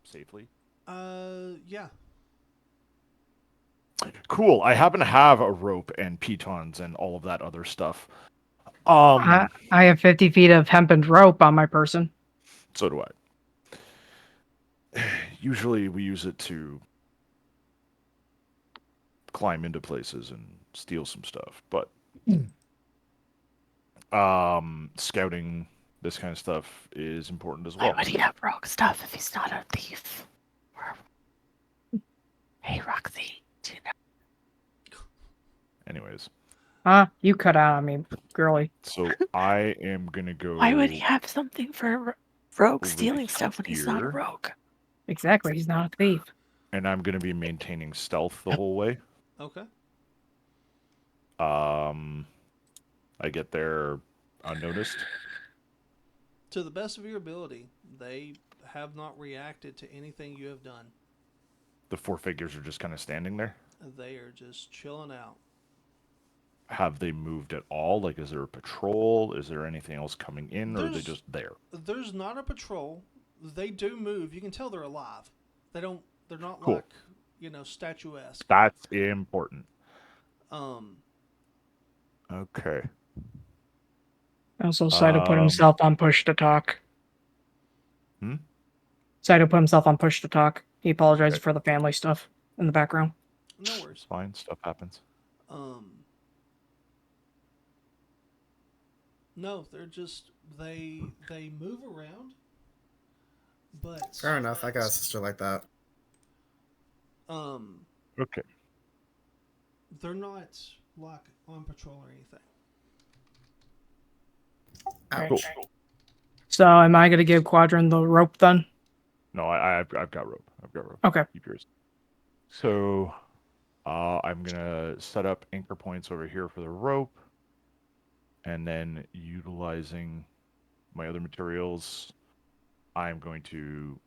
Safely?
Yeah.
Cool. I happen to have a rope and pitons and all of that other stuff.
I have 50 feet of hempen rope on my person.
So do I. Usually we use it to climb into places and steal some stuff, but scouting, this kind of stuff is important as
Why
well.
would he have rogue stuff if he's not a thief? Hey, Roxy, do you know?
Anyways,
You cut out on me, girly.
so I am gonna go.
Why would he have something for rogue
over
stealing stuff when he's not a
here.
rogue?
Exactly, he's not a thief.
And I'm gonna be maintaining stealth the whole way.
Okay.
I get there unnoticed.
To the best of your ability, they have not reacted to anything you have done.
The four figures are just kind of standing there.
They are just chilling out.
Have they moved at all? Like, is there a patrol? Is there anything else coming in, or are they just there?
There's not a patrol. They do move. You can tell they're alive. They're not
Cool.
like, statuesque.
That's important.
Um,
Okay.
Also, Saito put himself on push to talk. Saito put himself on push to talk. He apologizes for the family stuff in the background.
no
It's
worries.
fine. Stuff happens.
No, they're just they move around, but
Fair enough. I got a sister like that.
Okay.
they're not like on patrol or anything.
Ouch.
Cool.
So, am I going to give Quadrant the rope then?
No, I've got rope. I've got rope.
Okay.
Keep yours. So, I'm gonna set up anchor points over here for the rope, and then utilizing my other materials, I'm going to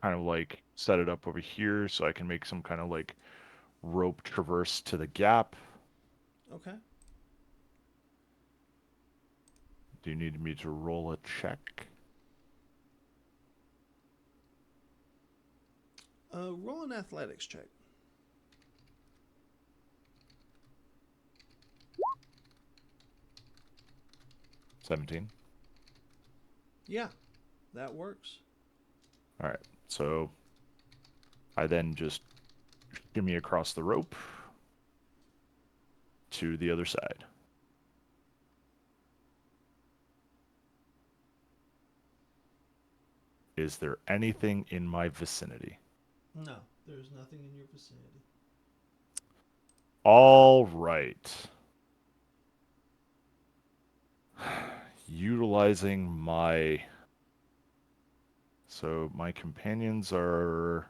kind of like set it up over here so I can make some kind of like rope traverse to the gap.
Okay.
Do you need me to roll a check?
Roll an athletics check.
$17.
Yeah, that works.
All right. So I then just shimmy across the rope to the other side. Is there anything in my vicinity?
No, there's nothing in your vicinity.
All right. Utilizing my... So my companions are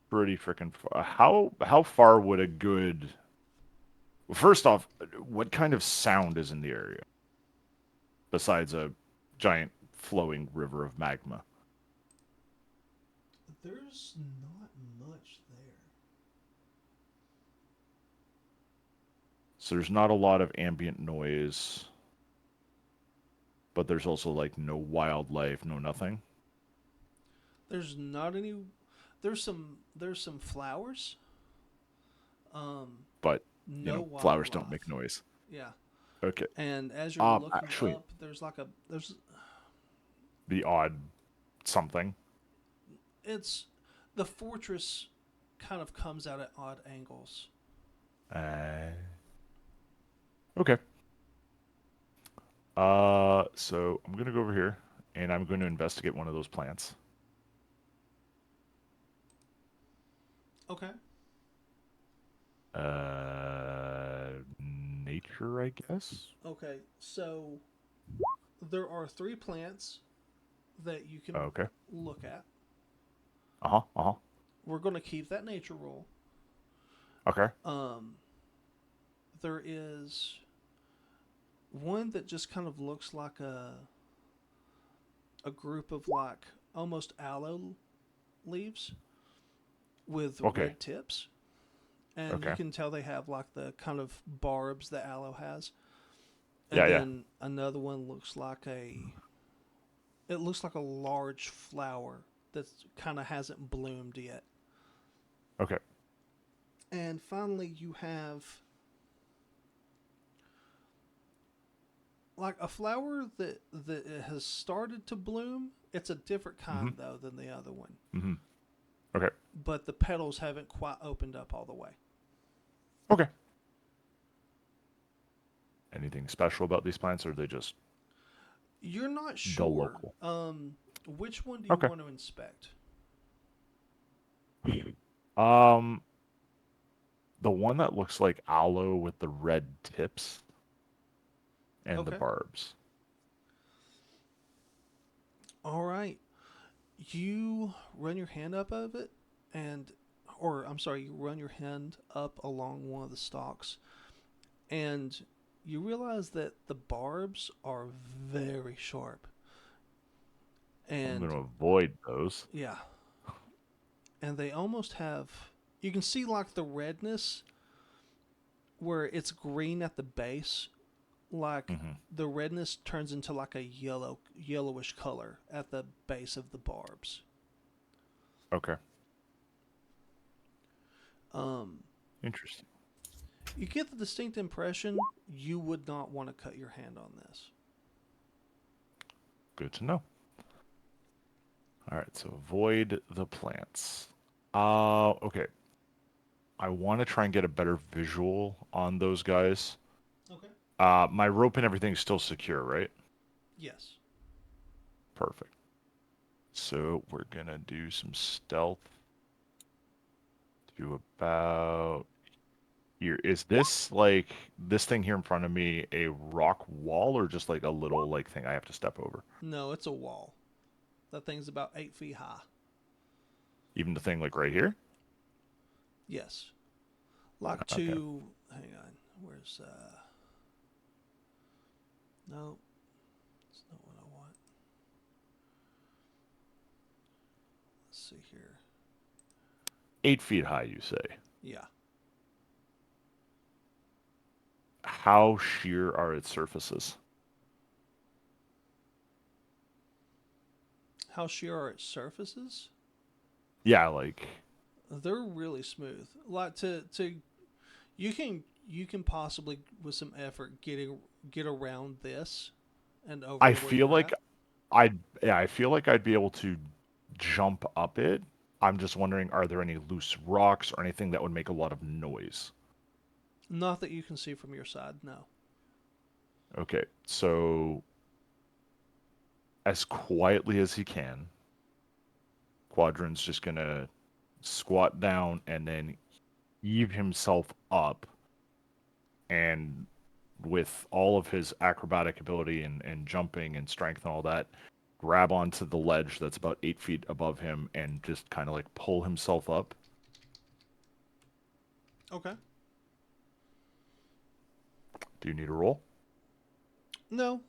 pretty freaking far. How far would a good... Well, first off, what kind of sound is in the area? Besides a giant flowing river of magma.
There's not much there.
So there's not a lot of ambient noise. But there's also like no wildlife, no nothing.
There's not any. There's some flowers.
But
No
flowers don't
wildlife.
make noise.
Yeah.
Okay.
And as you're looking
actually,
up, there's
the odd something.
it's the fortress kind of comes out at odd angles.
Okay. So I'm gonna go over here and I'm going to investigate one of those plants.
Okay.
Nature, I guess.
Okay. So there are 3 plants that you can look at. We're going to keep that nature rule.
Okay.
There is one that just kind of looks like a group of like almost aloe leaves. with
Okay.
red tips, and you
Okay.
can tell they have like the kind of barbs that aloe has.
Yeah,
And
yeah.
then another one looks like it looks like a large flower that kind of hasn't bloomed yet.
Okay.
And finally, you have like a flower that has started to bloom. It's a different kind though than the other one,
Mm-hmm. Okay.
but the petals haven't quite opened up all the way.
Okay. Anything special about these plants, or are they just
You're not
the
sure.
local?
Which one do you
Okay.
want to inspect?
Um, the one that looks like aloe with the red tips and the
Okay.
barbs.
All right. You run your hand up of it, and, or I'm sorry, you run your hand up along one of the stalks, and you realize that the barbs are very sharp.
I'm going
And
to avoid those.
yeah, and they almost have. You can see like the redness where it's green at the base, like
Mm-hmm.
the redness turns into like a yellowish color at the base of the barbs.
Okay.
Um,
Interesting.
you get the distinct impression you would not want to cut your hand on this.
Good to know. All right, so avoid the plants. Okay. I want to try and get a better visual on those guys.
Okay.
My rope and everything's still secure, right?
Yes.
Perfect. So we're gonna do some stealth. Do about here. Is this like this thing here in front of me a rock wall or just like a little like thing I have to step over?
No, it's a wall. That thing's about 8 feet high.
Even the thing like right here?
Yes. Like
Okay.
to, hang on, where's, no, it's not what I want. Let's see here.
8 feet high, you say?
Yeah.
How sheer are its surfaces?
How sheer are its surfaces?
Yeah, like
They're really smooth. Like to you can possibly with some effort get around this and over
I
to where
feel
you're
like
at.
I feel like I'd be able to jump up it. I'm just wondering, are there any loose rocks or anything that would make a lot of noise?
Not that you can see from your side, no.
Okay, so as quietly as he can, Quadrant's just gonna squat down and then heave himself up, and with all of his acrobatic ability and jumping and strength and all that, grab onto the ledge that's about 8 feet above him and just kind of like pull himself up.
Okay.
Do you need a roll?
No.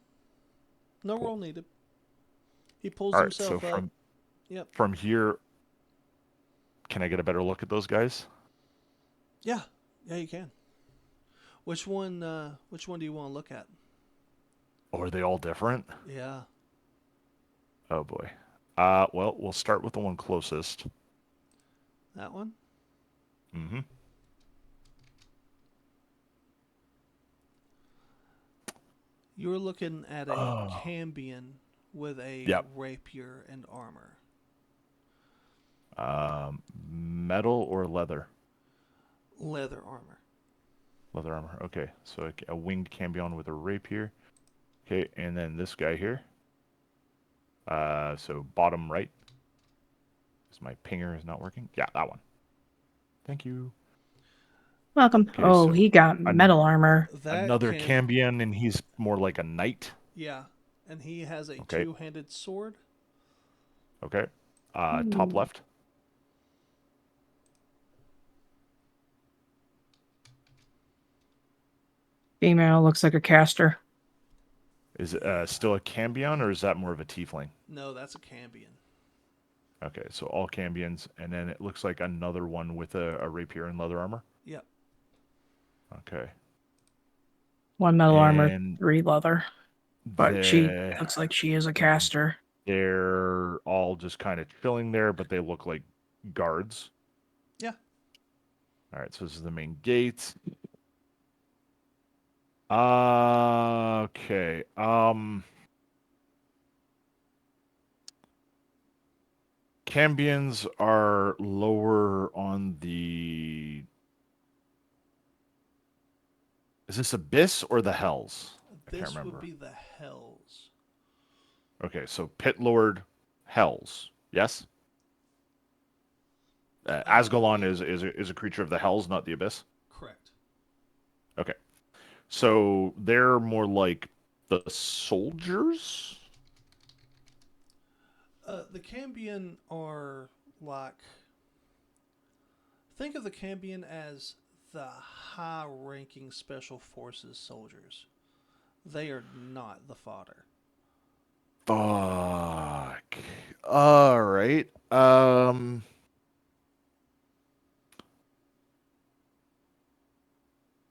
No
Cool.
roll needed. He pulls
All right, so
himself up. Yep.
from here, can I get a better look at those guys?
Yeah. Yeah, you can. Which one do you want to look at?
Or are they all different?
Yeah.
Oh boy. Well, we'll start with the one closest.
That one?
Mm-hmm.
You're looking at a
Oh.
Cambion with a
Yep.
rapier and armor.
Metal or leather?
Leather armor.
Leather armor. Okay, so a winged cambion with a rapier. Okay, and then this guy here. So bottom right. Because my pinger is not working. Yeah, that one. Thank you.
Welcome.
Okay,
Oh,
so
he got metal armor.
That
another
can
cambion, and he's more like a knight.
Yeah. And he has a
Okay.
two-handed sword.
Okay. Top left.
Female looks like a caster.
Is it still a cambion, or is that more of a tiefling?
No, that's a Cambion.
Okay, so all Cambions, and then it looks like another one with a rapier and leather armor.
Yep.
Okay.
1 metal armor,
And
3 leather. But she
the
looks like she is a caster.
they're all just kind of chilling there, but they look like guards.
Yeah.
All right, so this is the main gate. Okay. Cambions are lower on the. Is this Abyss or the Hells? I can't
This would
remember.
be the Hells.
Okay, so Pit Lord, Hells. Yes. Asgalon is a creature of the Hells, not the Abyss.
Correct.
Okay, so they're more like the soldiers.
The Cambion are like. Think of the Cambion as the high ranking Special Forces soldiers. They are not the fodder.
Fuck. All right.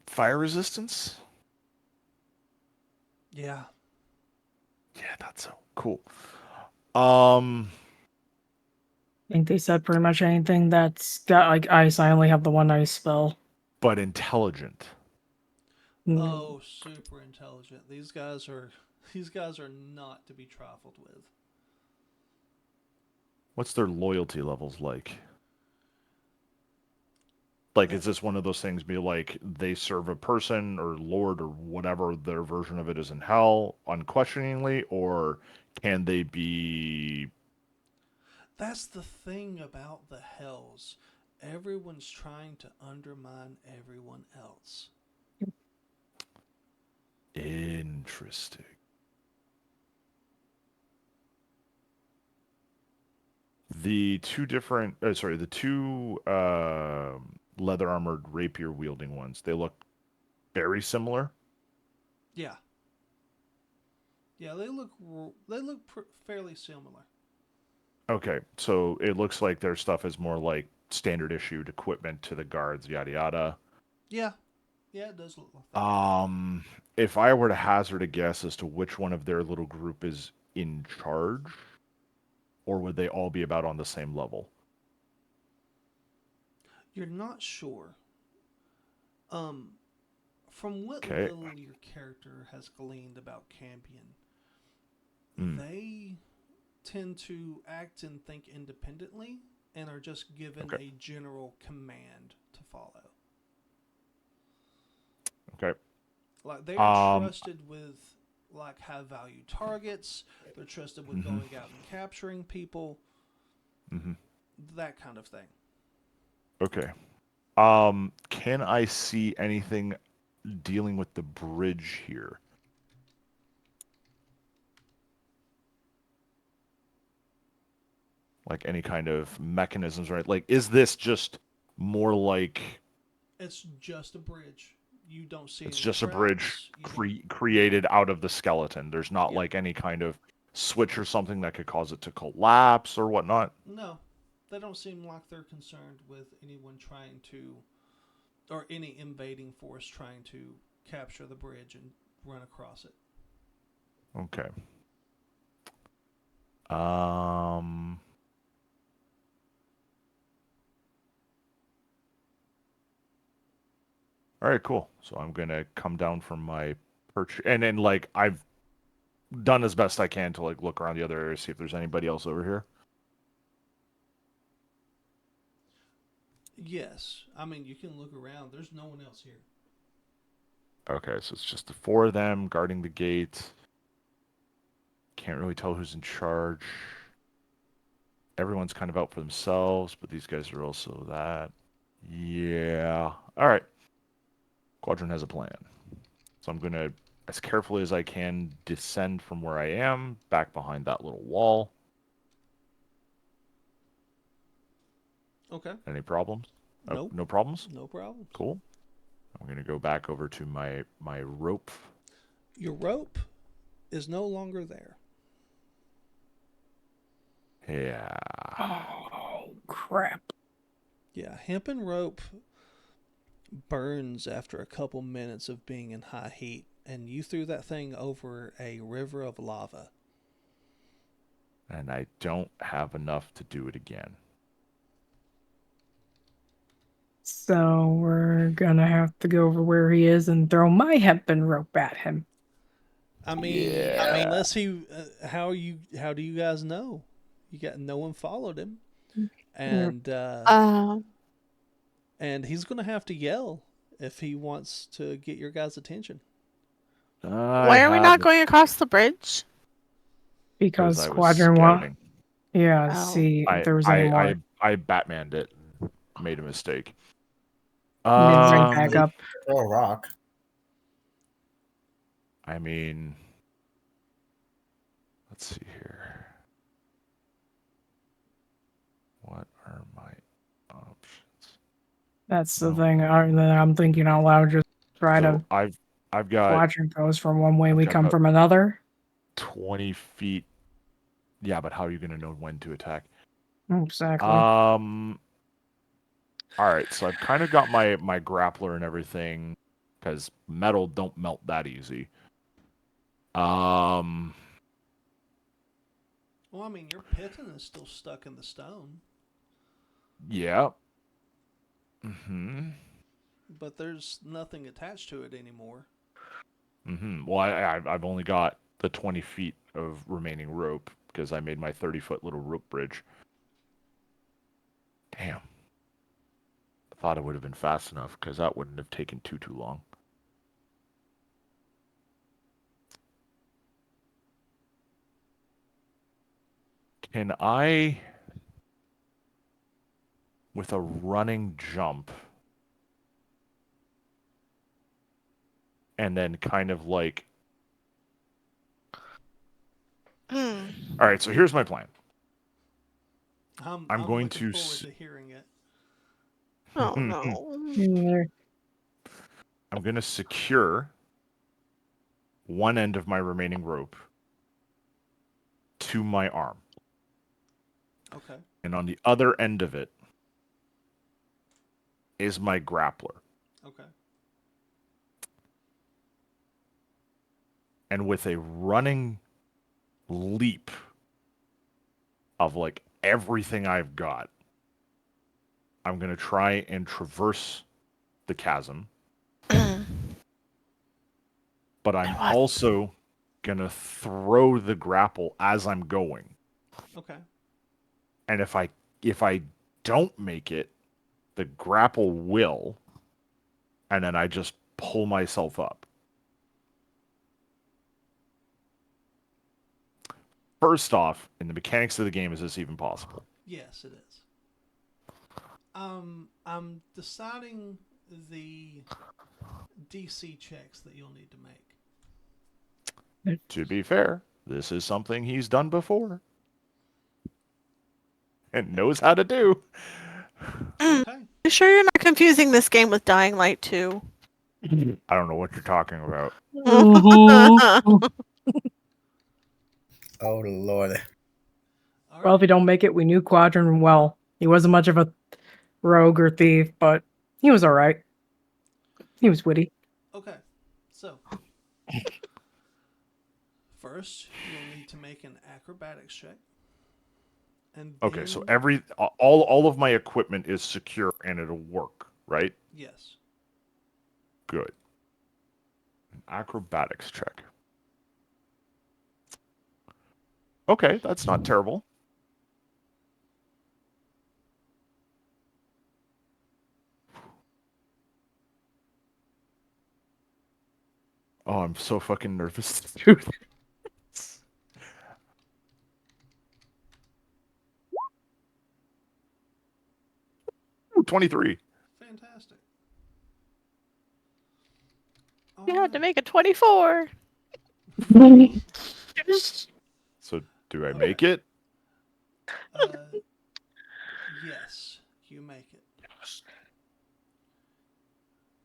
Fire resistance.
Yeah.
Yeah, that's so cool. Um,
I think they said pretty much anything that's got like ice. I only have the 1 ice spell.
but intelligent.
Oh, super intelligent. These guys are not to be trifled with.
What's their loyalty levels like? Like, is this one of those things be like they serve a person or lord or whatever their version of it is in hell unquestioningly, or can they be
That's the thing about the Hells. Everyone's trying to undermine everyone else.
interesting? The two leather armored rapier wielding ones, they look very similar.
Yeah. Yeah, they look fairly similar.
Okay, so it looks like their stuff is more like standard issued equipment to the guards, yada yada.
Yeah. Yeah, it does look like that.
If I were to hazard a guess as to which one of their little group is in charge, or would they all be about on the same level?
You're not sure. Um, from what
Okay.
little your character has gleaned about Campion,
Hmm.
they tend to act and think independently and are just given
Okay.
a general command to follow.
Okay.
Like they are
Um.
trusted with like high value targets. They're trusted with
Mhm.
going out and capturing people.
Mhm.
That kind of thing.
Okay. Can I see anything dealing with the bridge here? Like any kind of mechanisms, right? Like, is this just more like
It's just a bridge. You don't see
it's
any
just a bridge
tracks. You don't.
created out of the skeleton? There's not
Yeah.
like any kind of switch or something that could cause it to collapse or whatnot?
No, they don't seem like they're concerned with anyone trying to, or any invading force trying to capture the bridge and run across it.
Okay. Um. All right, cool. So I'm gonna come down from my perch, and then like I've done as best I can to like look around the other area, see if there's anybody else over here.
Yes, I mean you can look around. There's no one else here.
Okay, so it's just the four of them guarding the gate. Can't really tell who's in charge. Everyone's kind of out for themselves, but these guys are also that. Yeah. All right. Quadrant has a plan. So I'm gonna, as carefully as I can, descend from where I am back behind that little wall.
Okay.
Any problems? Oh,
Nope.
no problems?
No problems.
Cool. I'm gonna go back over to my rope.
Your rope is no longer there.
Yeah.
Oh crap!
Yeah, hempen rope burns after a couple minutes of being in high heat, and you threw that thing over a river of lava.
And I don't have enough to do it again.
So we're gonna have to go over where he is and throw my hempen rope at him.
I mean,
Yeah.
unless he, how do you guys know? You got no one followed him, and and he's gonna have to yell if he wants to get your guys' attention.
Why are we not going across the bridge?
Because
Because
I was
Squadron One.
scouting.
Yeah.
Oh.
See if
I
there was any more.
I Batmaned it. Made a mistake.
Then right back up.
Throw a rock.
I mean, let's see here. What are my options?
That's the
Oh.
thing. That I'm thinking out loud. Just try
So
to
I've got
watch and goes from one way.
I've
We
got
come
about
from another.
20 feet. Yeah, but how are you going to know when to attack?
Exactly.
All right, so I've kind of got my grappler and everything, because metal don't melt that easy.
Well, I mean, your piton is still stuck in the stone,
Yeah. Mm-hmm.
but there's nothing attached to it anymore.
Mm-hmm. Well, I've only got the 20 feet of remaining rope, because I made my 30-foot little rope bridge. Damn. I thought it would have been fast enough, because that wouldn't have taken too long. Can I, with a running jump, and then kind of like...
Hmm.
All right, so here's my plan.
I'm
going
looking
to
forward to hearing it.
Oh no.
I'm going to secure one end of my remaining rope to my arm.
Okay.
And on the other end of it is my grappler.
Okay.
And with a running leap of like everything I've got, I'm going to try and traverse the chasm. But I'm also going to throw the grapple as I'm going.
Okay.
And if I don't make it, the grapple will, and then I just pull myself up. First off, in the mechanics of the game, is this even possible?
Yes, it is. I'm deciding the DC checks that you'll need to make.
To be fair, this is something he's done before and knows how to do.
Okay.
You sure you're not confusing this game with Dying Light 2?
I don't know what you're talking about.
Oh Lord.
All
Well,
right.
if we don't make it, we knew Quadrant well. He wasn't much of a rogue or thief, but he was all right. He was witty.
Okay. So, first, you'll need to make an acrobatics check. And
Okay, so
then-
all of my equipment is secure and it'll work, right?
Yes.
Good. An acrobatics check. Okay, that's not terrible. Oh, I'm so fucking nervous to do this. Ooh, 23.
Fantastic.
You had to make a 24.
So, do I make it?
Yes, you make it.
Yes.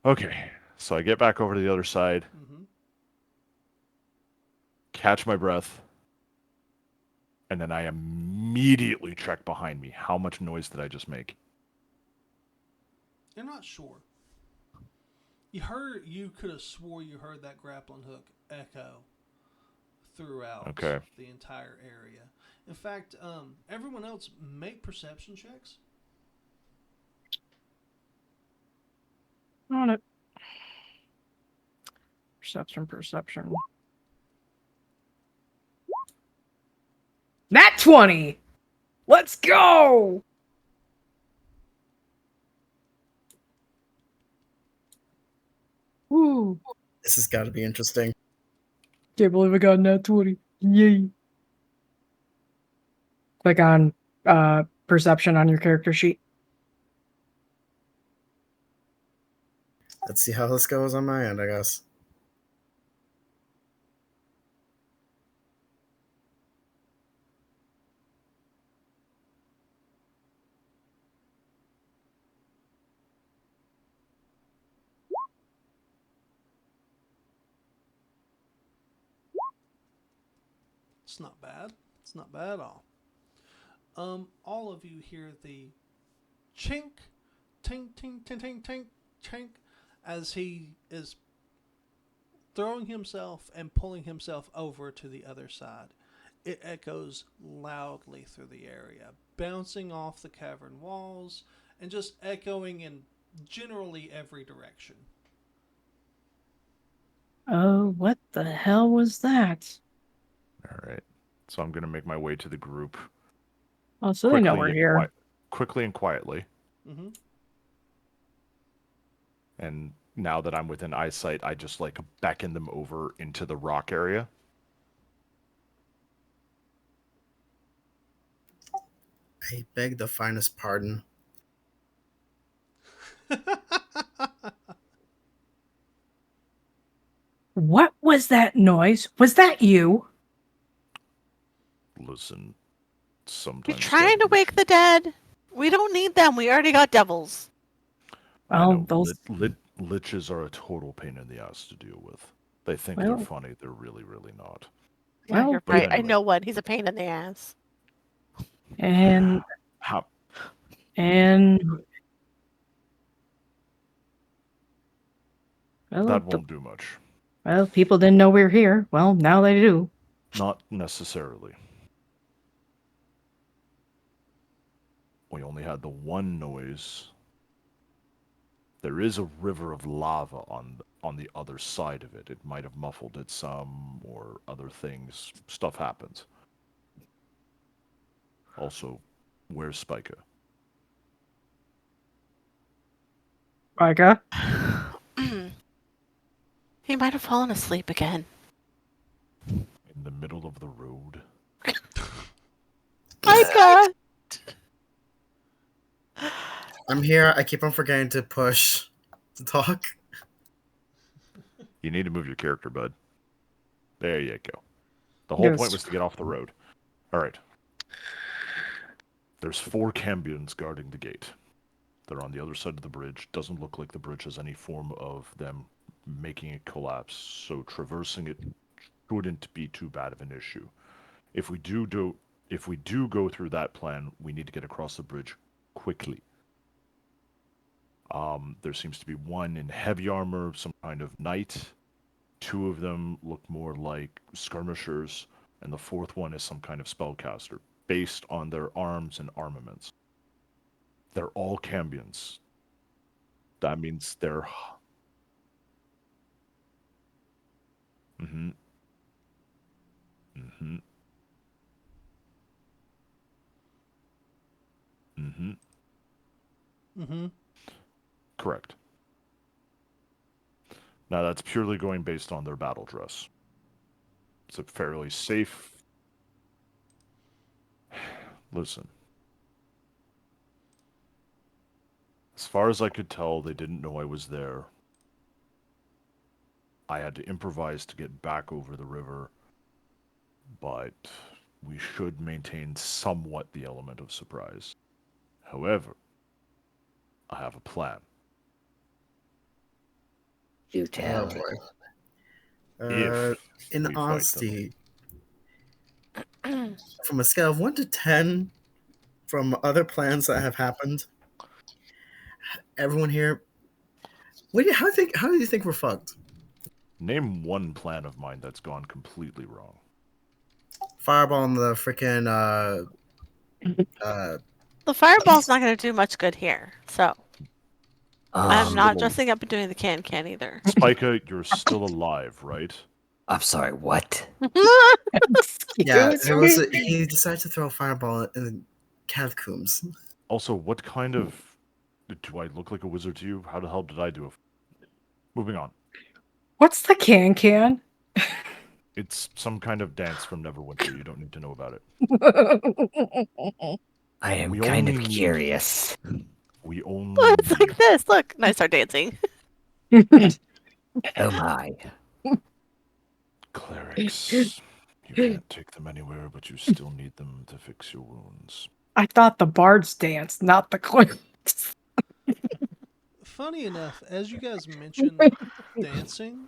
Okay, so I get back over to the other side, catch my breath, and then I immediately check behind me. How much noise did I just make?
You're not sure. You could have swore you heard that grappling hook echo throughout
Okay.
the entire area. In fact, everyone else make perception checks.
On it. Perception. Nat 20! Let's go! Woo!
This has got to be interesting.
Can't believe I got a nat 20. Yay. Click on perception on your character sheet.
Let's see how this goes on my end, I guess.
It's not bad. It's not bad at all. All of you hear the chink, tink, tink, tink, tink, tink, chink, as he is throwing himself and pulling himself over to the other side. It echoes loudly through the area, bouncing off the cavern walls and just echoing in generally every direction.
Oh, what the hell was that?
All right. So I'm going to make my way to the group
Oh, so they know we're here.
quickly and quietly.
Mm-hmm.
And now that I'm within eyesight, I just like beckon them over into the rock area.
I beg the finest pardon.
What was that noise? Was that you?
Listen, sometimes
You're trying to wake the dead. We don't need them. We already got devils.
I
Well,
know
those.
liches are a total pain in the ass to deal with. They think
Well-
they're funny. They're really, really not.
Yeah,
Well,
you're
but
right. I
anyway.
know one. He's a pain in the ass.
And
How,
well,
that won't do much.
well, people didn't know we were here. Well, now they do.
Not necessarily. We only had the one noise. There is a river of lava on the other side of it. It might have muffled it some, or other things. Stuff happens. Also, where's Spica?
Micah?
He might have fallen asleep again.
In the middle of the road?
Micah!
I'm here. I keep on forgetting to push to talk.
You need to move your character, bud. There you go. The whole point
Yes.
was to get off the road. Alright. There's 4 Cambions guarding the gate. They're on the other side of the bridge. Doesn't look like the bridge has any form of them making it collapse, so traversing it shouldn't be too bad of an issue. If we do go through that plan, we need to get across the bridge quickly. There seems to be one in heavy armor, some kind of knight. 2 of them look more like skirmishers, and the 4th one is some kind of spellcaster, based on their arms and armaments. They're all Cambions. That means they're... Mm-hmm. Mm-hmm. Mm-hmm.
Mm-hmm.
Correct. Now that's purely going based on their battle dress. It's a fairly safe... Listen. As far as I could tell, they didn't know I was there. I had to improvise to get back over the river, but we should maintain somewhat the element of surprise. However, I have a plan.
Do
Oh
tell.
boy.
If
In
we fight them.
honesty, from a scale of 1 to 10, from other plans that have happened, everyone here, how do you think we're fucked?
Name one plan of mine that's gone completely wrong.
Fireball in the freaking
The fireball's not going to do much good here, so I'm not
Little-
dressing up and doing the can either.
Spica, you're still alive, right?
I'm sorry, what?
yeah,
Excuse me?
he decided to throw a fireball in the catacombs.
Also, what kind of... Do I look like a wizard to you? How the hell did I do it? Moving on.
What's the can?
It's some kind of dance from Neverwinter. You don't need to know about it.
I am
We
kind of
only need-
curious.
We only
Look, it's
need
like this. Look, and I start dancing.
Oh my.
clerics. You can't take them anywhere, but you still need them to fix your wounds.
I thought the bards danced, not the clerics.
Funny enough, as you guys mentioned dancing,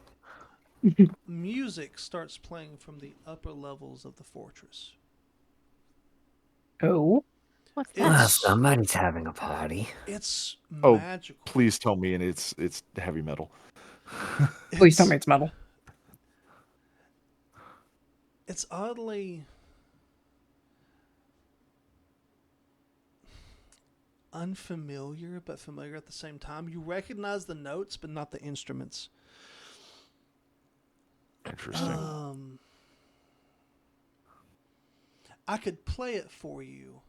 music starts playing from the upper levels of the fortress.
Oh.
What's
It's-
that?
Somebody's having a party.
It's
Oh,
magical.
Please tell me, and it's heavy metal.
Please tell me it's metal.
It's oddly unfamiliar, but familiar at the same time. You recognize the notes, but not the instruments.
Interesting.
I could play it for you,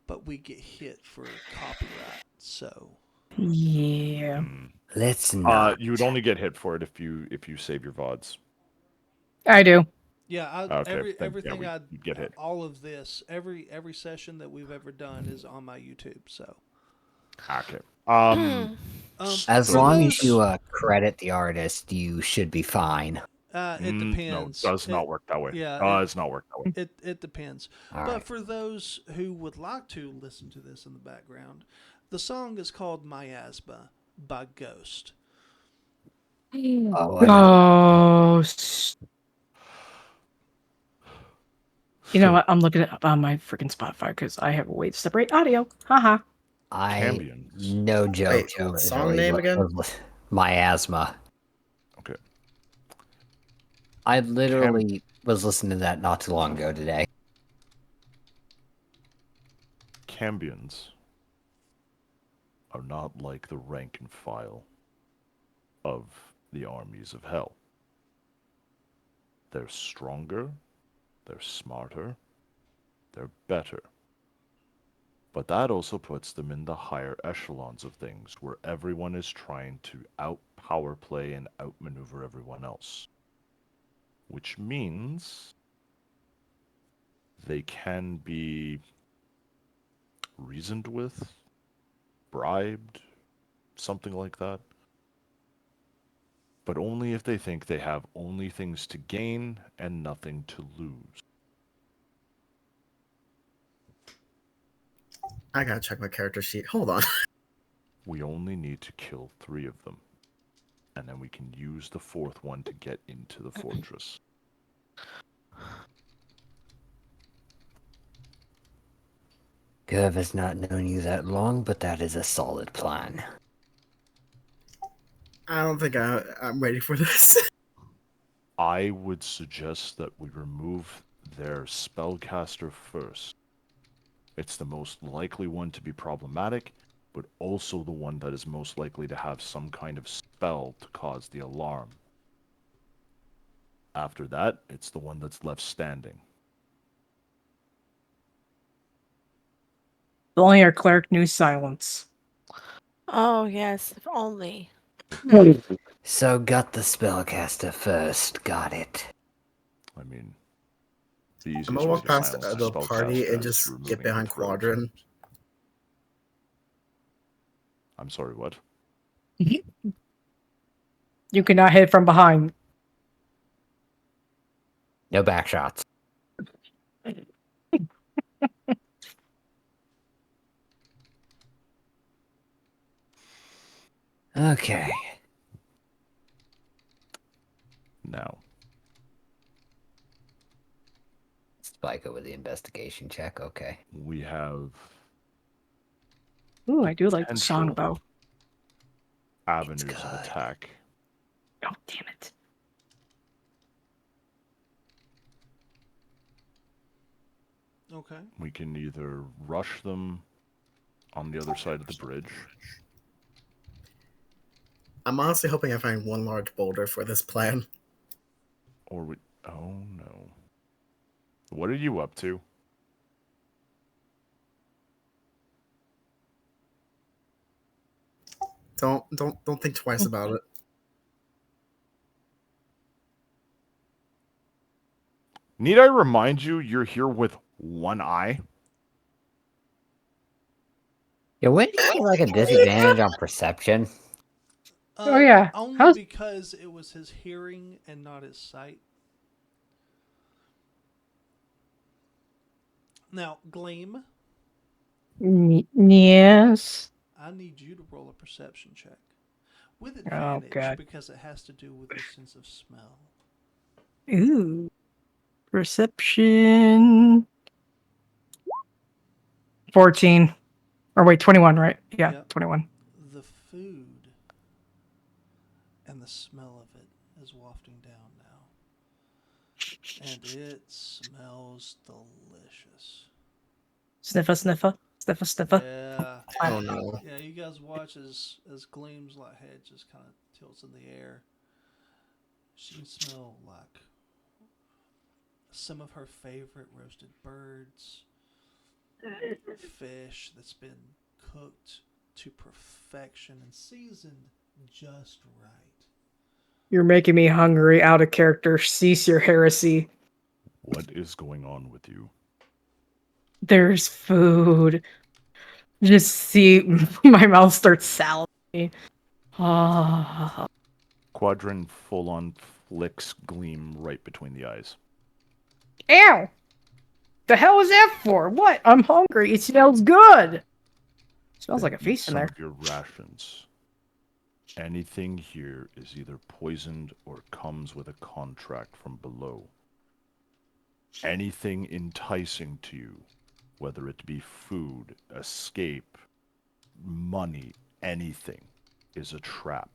but we get hit for copyright. So
Yeah.
Let's not.
You would only get hit for it if you save your VODs.
I do.
yeah,
Okay,
everything
you'd get hit.
all of this, every session that we've ever done is on my YouTube. So
Okay.
As
for
long
those-
as you credit the artist, you should be fine.
it depends.
No, it does not work that way.
yeah,
Does not work that way.
It depends.
All
But
right.
for those who would like to listen to this in the background, the song is called Miasma by Ghost.
Oh, I know.
Oh. You know what? I'm looking it up on my freaking Spotify because I have a way to separate audio. Haha.
Cambions.
No joke.
Wait,
Joe, is
song
really
name
what-
again?
My asthma.
Okay.
I literally was listening to that not too long ago today.
Cambions are not like the rank and file of the armies of hell. They're stronger, they're smarter, they're better. But that also puts them in the higher echelons of things where everyone is trying to out-power play and outmaneuver everyone else. Which means they can be reasoned with, bribed, something like that. But only if they think they have only things to gain and nothing to lose.
I gotta check my character sheet. Hold on.
We only need to kill 3 of them. And then we can use the 4th one to get into the fortress.
Gov has not known you that long, but that is a solid plan.
I don't think I'm ready for this.
I would suggest that we remove their spellcaster first. It's the most likely one to be problematic, but also the one that is most likely to have some kind of spell to cause the alarm. After that, it's the one that's left standing.
If only our cleric knew silence.
Oh yes, if only.
So got the spellcaster first. Got it.
I mean, the easiest
I'm gonna
way
walk
to
past
silence a
the party
spellcaster
and
is
just
removing
get behind
their throat.
Quadrant.
I'm sorry, what?
You cannot hit from behind.
No back shots. Okay.
Now,
Spike it with the investigation check. Okay.
We have
Ooh, I do like the
potential
song though.
avenues of
good.
attack.
Oh, damn it.
Okay.
We can either rush them on the other side of the bridge,
I'm honestly hoping I find one large boulder for this plan.
or we. Oh no. What are you up to?
Don't think twice about it.
Need I remind you, you're here with one eye?
Yeah, wouldn't you get like a disadvantage on perception?
Oh, yeah.
Only
How's-
because it was his hearing and not his sight. Now, Gleam,
Yes.
I need you to roll a perception check with
Oh,
advantage
God.
because it has to do with your sense of smell.
Ooh. Perception. 14. Or wait, 21, right? Yeah,
Yep.
21.
The food and the smell of it is wafting down now. And it smells delicious.
Sniffer, sniffer. Sniffer, sniffer.
Yeah.
Oh no.
Yeah, you guys watch as Gleam's like head just kind of tilts in the air. She can smell like some of her favorite roasted birds, fish that's been cooked to perfection and seasoned just right.
You're making me hungry, out of character. Cease your heresy.
What is going on with you?
There's food. Just see my mouth starts salivating. Ah.
Quadrant full on flicks Gleam right between the eyes.
Ew! The hell is that for? What? I'm hungry. It smells good. Smells
Then
like a
eat
feast in
some
there.
of your rations. Anything here is either poisoned or comes with a contract from below. Anything enticing to you, whether it be food, escape, money, anything, is a trap.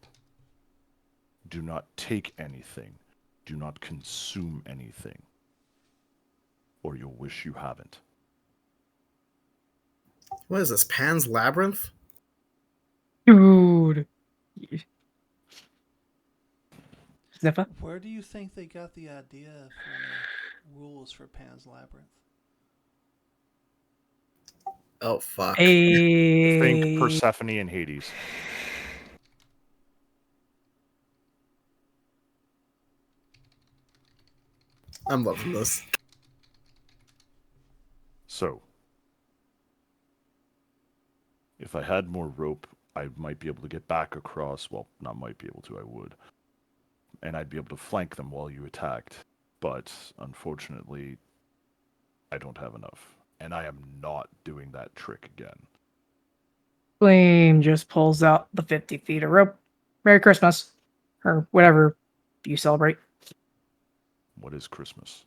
Do not take anything. Do not consume anything. Or you'll wish you haven't.
What is this? Pan's Labyrinth?
Dude. Sniffer?
Where do you think they got the idea for rules for Pan's Labyrinth?
Oh fuck.
Think
Hey.
Persephone and Hades.
I'm loving this.
So, if I had more rope, I might be able to get back across. Well, not might be able to, I would. And I'd be able to flank them while you attacked. But unfortunately, I don't have enough. And I am not doing that trick again.
Flame just pulls out the 50 feet of rope. Merry Christmas. Or whatever you celebrate.
What is Christmas?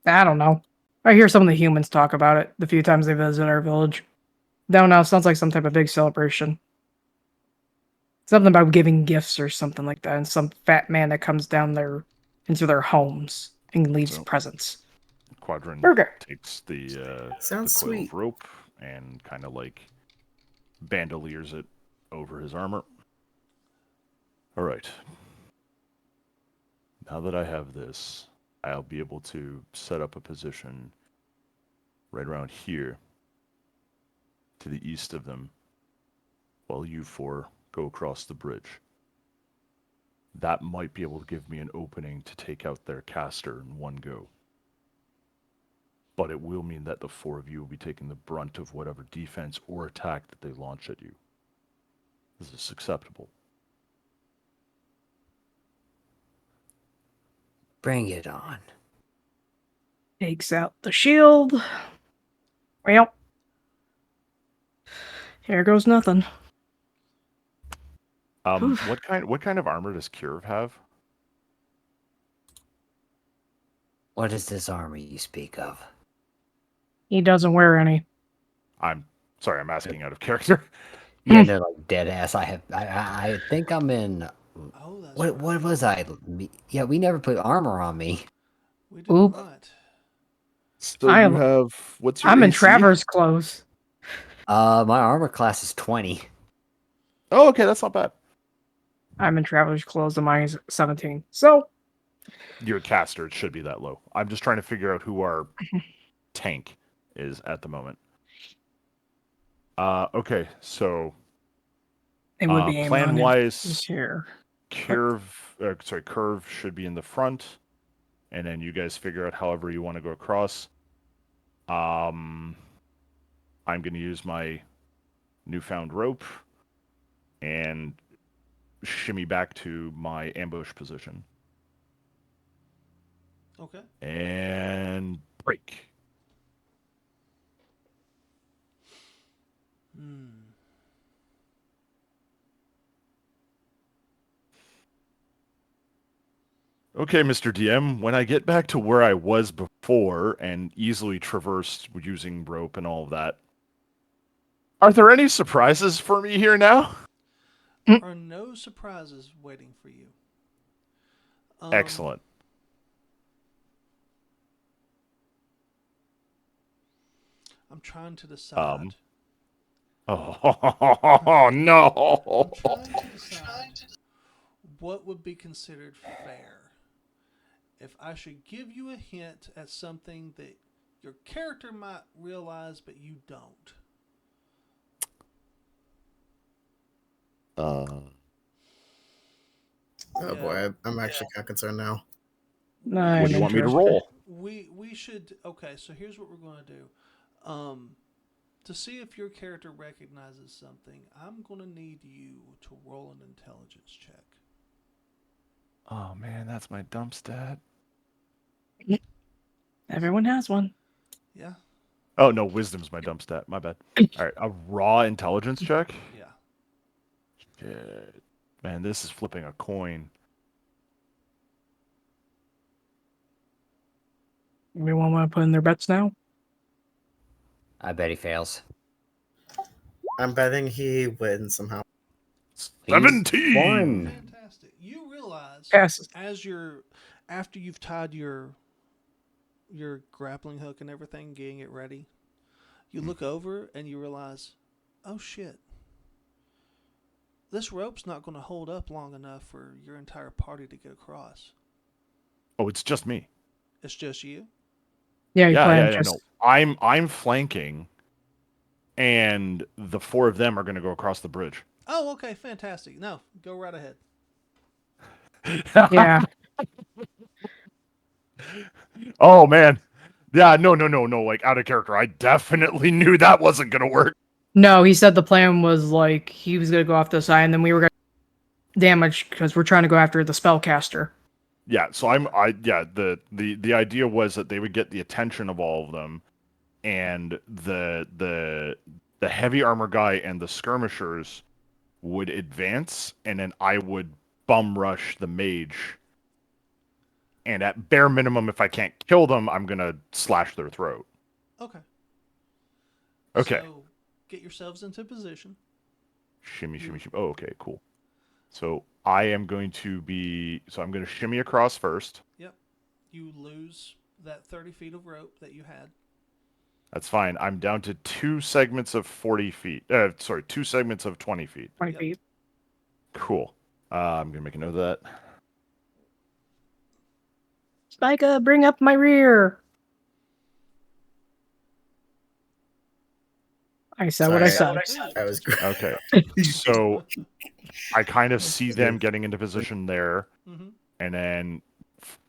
I don't know. I hear some of the humans talk about it the few times they visit our village. Don't know. Sounds like some type of big celebration. Something about giving gifts or something like that. And some fat man that comes down there into their homes and leaves
So-
presents.
Quadrant
Burger.
takes the
Sounds
coil
sweet.
of rope and kind of like bandoliers it over his armor. All right. Now that I have this, I'll be able to set up a position right around here to the east of them while you four go across the bridge. That might be able to give me an opening to take out their caster in one go. But it will mean that the four of you will be taking the brunt of whatever defense or attack that they launch at you. Is this acceptable?
Bring it on.
Takes out the shield. Well, here goes nothing. Oof.
What kind of armor does Kirv have?
What is this armor you speak of?
He doesn't wear any.
I'm sorry, I'm asking out of character.
Yeah, no, like dead ass. I think I'm in.
Oh, that's
What
right.
was I? Yeah, we never put armor on me.
We did
Oop.
not.
So
I
you
have.
have what's your
I'm in
AC?
Traverse clothes.
My armor class is 20.
Oh, okay, that's not bad.
I'm in Traveler's clothes and mine's 17. So,
You're a caster, it should be that low. I'm just trying to figure out who our tank is at the moment. Okay, so
it would be aiming
plan
on his
wise,
here.
curve should be in the front, and then you guys figure out however you want to go across. I'm going to use my newfound rope and shimmy back to my ambush position.
Okay.
And break.
Hmm.
Okay, Mr. DM, when I get back to where I was before and easily traversed using rope and all of that, are there any surprises for me here now?
There are no surprises waiting for you.
Excellent.
I'm trying to decide.
Oh, no.
I'm trying to decide what would be considered fair. If I should give you a hint at something that your character might realize, but you don't.
Oh
Yeah.
boy, I'm actually kind of concerned now.
What do
I'm
you want me to
interested.
roll?
We should. Okay, so here's what we're going to do. To see if your character recognizes something, I'm going to need you to roll an intelligence check.
Oh, man, that's my dump stat.
Everyone has one.
Yeah?
Oh, no, wisdom's my dump stat. My bad. All right, a raw intelligence check?
Yeah.
Shit. Man, this is flipping a coin.
Everyone want to put in their bets now?
I bet he fails.
I'm betting he wins somehow.
17!
One.
Fantastic. You realize
Passes.
after you've tied your grappling hook and everything, getting it ready, you look over and you realize, oh shit. This rope's not going to hold up long enough for your entire party to get across.
Oh, it's just me.
It's just you?
Yeah, you plan
Yeah,
just.
no. I'm flanking, and the four of them are going to go across the bridge.
Oh, okay, fantastic. No, go right ahead.
Yeah.
Oh, man. Yeah, no. Like, out of character. I definitely knew that wasn't going to work.
No, he said the plan was like he was gonna go off the side, and then we were gonna damage because we're trying to go after the spellcaster.
Yeah, so the idea was that they would get the attention of all of them, and the heavy armor guy and the skirmishers would advance, and then I would bum rush the mage. And at bare minimum, if I can't kill them, I'm gonna slash their throat.
Okay.
Okay.
So, get yourselves into position.
Shimmy. Oh, okay, cool. So I'm going to shimmy across first.
Yep. You lose that 30 feet of rope that you had.
That's fine. I'm down to 2 segments of 40 feet. 2 segments of 20 feet.
20
Yep.
feet.
Cool. I'm going to make a note of that.
Spica, bring up my rear. I said what I said.
That was great.
Okay. So I kind of see them getting into position there, and then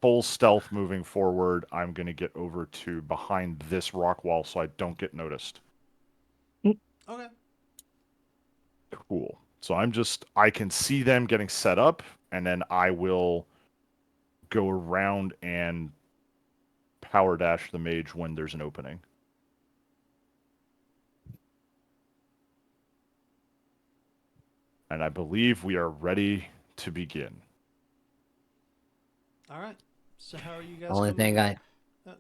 full stealth moving forward, I'm going to get over to behind this rock wall so I don't get noticed.
Okay.
Cool. So I can see them getting set up, and then I will go around and power dash the mage when there's an opening. And I believe we are ready to begin.
All right. So how are you guys?
Only thing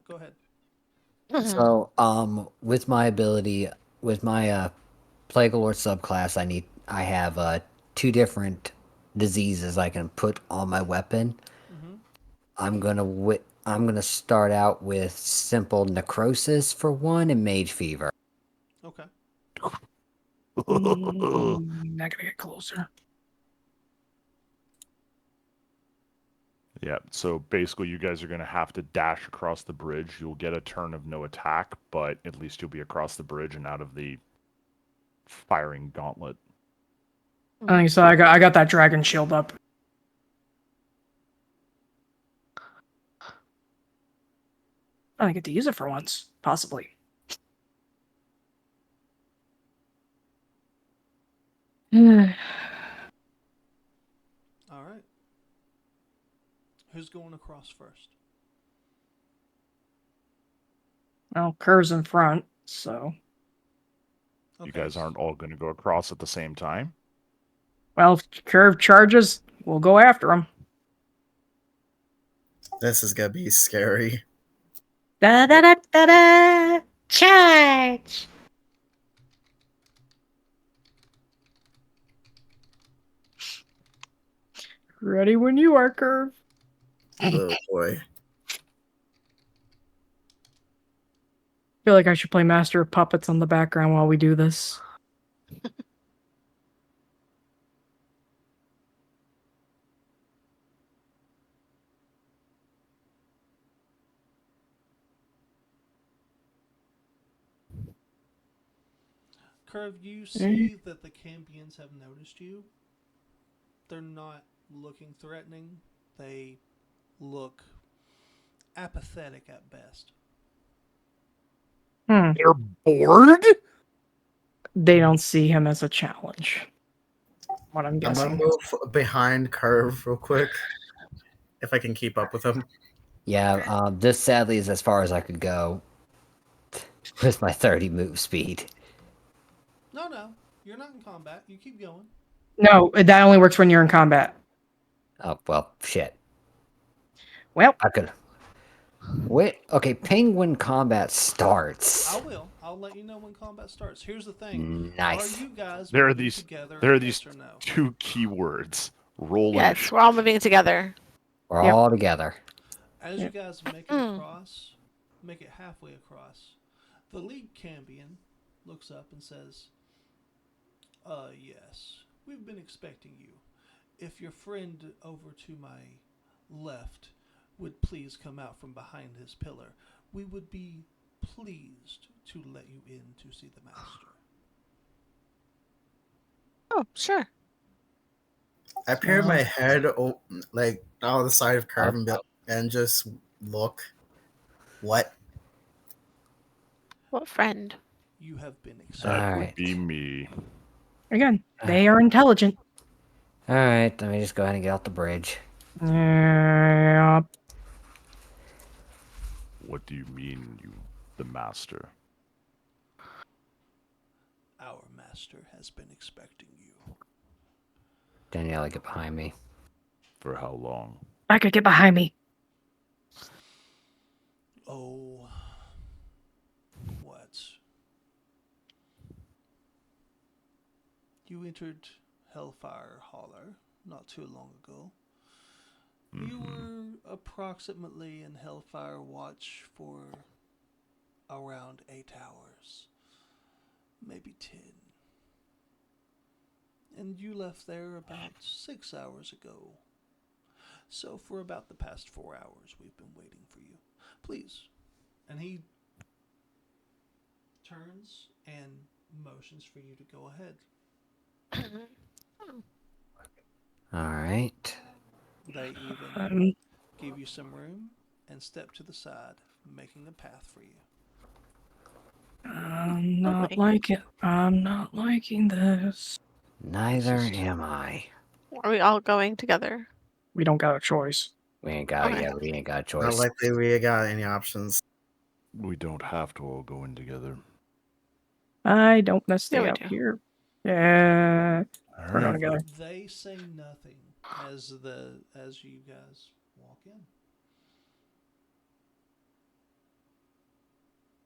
go ahead.
So, with my ability, with my Plague Lord subclass, I have 2 different diseases I can put on my weapon.
Mm-hmm.
I'm gonna start out with simple necrosis for one and mage fever.
Okay.
Not gonna get closer.
Yeah, so basically you guys are going to have to dash across the bridge. You'll get a turn of no attack, but at least you'll be across the bridge and out of the firing gauntlet.
I think so. I got that dragon shield up. I get to use it for once, possibly.
All right. Who's going across first?
Well, Curve's in front, so.
Okay.
You guys aren't all going to go across at the same time?
Well, if Curve charges, we'll go after him.
This is gonna be scary.
Da da da da da! Charge!
Ready when you are, Curve.
Oh boy.
I feel like I should play Master of Puppets on the background while we do this.
Curve, you see that the Cambions have noticed you. They're not looking threatening. They look apathetic at best.
They're bored?
They don't see him as a challenge. What I'm
I'm
guessing.
gonna move behind Curve real quick. If I can keep up with him.
Yeah, this sadly is as far as I could go with my 30 move speed.
No. You're not in combat. You keep going.
No, that only works when you're in combat.
Oh, well, shit.
Well,
I could. Wait, okay, penguin combat starts.
I will. I'll let you know when combat starts. Here's the thing.
Nice.
Are you guys
There are
moving
these
together?
there are
yes
these
or no?
2 keywords. Roll and
Yes, we're all moving together.
We're
Yep.
all together.
As
Yep.
you guys make it across, make it halfway across, the lead Cambion looks up and says, yes, we've been expecting you. If your friend over to my left would please come out from behind his pillar, we would be pleased to let you in to see the master.
Oh, sure.
I peer my head like out the side of Curve and just look. What?
What friend?
You have been
that
accepted.
All
would
right.
be me.
again, they are intelligent.
Alright, let me just go ahead and get off the bridge.
Yeah.
What do you mean, you the master?
Our master has been expecting you.
Daniela, get behind me.
For how long?
I could get behind me.
Oh, what? You entered Hellfire Holler not too long ago. You were approximately in Hellfire Watch for around 8 hours, maybe 10. And you left there about 6 hours ago. So for about the past 4 hours, we've been waiting for you. Please. And he turns and motions for you to go ahead.
Alright.
They even
Um,
give you some room and step to the side, making a path for you.
I'm not
Lovely.
I'm not liking this.
Neither
This is-
am I.
Are we all going together?
We don't got a choice.
We ain't got
Okay.
we ain't got a
Not
choice.
likely we got any options.
We don't have to all go in together.
I don't want to stay
we
out
do.
here. Yeah. We're going together.
They say nothing as you guys walk in.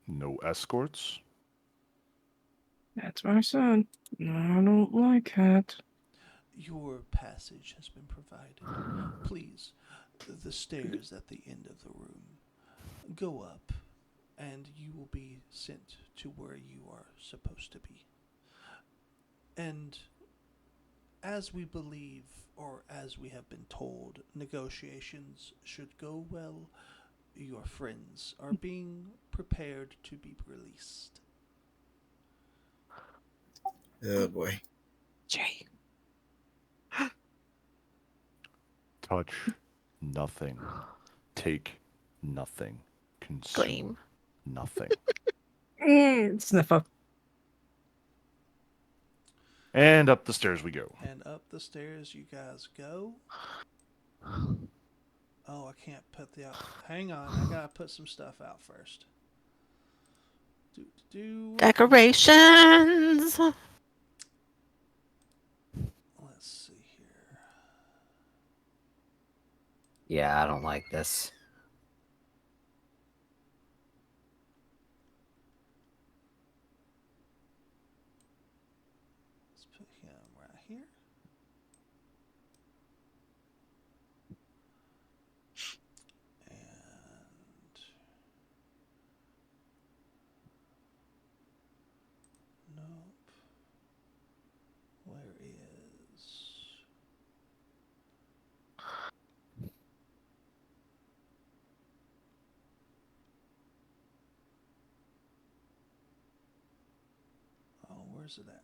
No escorts.
That's what I said. I don't like it.
Your passage has been provided. Please, the stairs at the end of the room. Go up, and you will be sent to where you are supposed to be. And as we believe, or as we have been told, negotiations should go well. Your friends are being prepared to be released.
Oh boy.
Jay.
Touch nothing. Take nothing. Consume
Gleam.
nothing.
Sniffer.
And up the stairs we go.
And up the stairs you guys go. Oh, I can't put the out. Hang on, I gotta put some stuff out first.
Decorations.
Let's see here.
Yeah, I don't like this.
Let's put him right here. And nope. Where is? Oh, where's it at?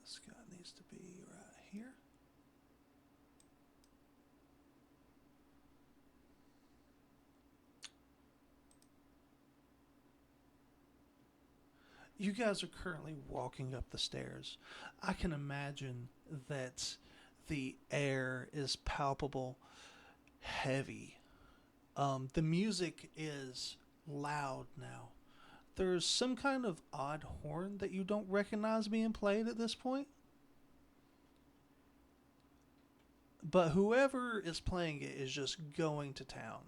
This guy needs to be right here. You guys are currently walking up the stairs. I can imagine that the air is palpable, heavy. The music is loud now. There's some kind of odd horn that you don't recognize being played at this point. But whoever is playing it is just going to town.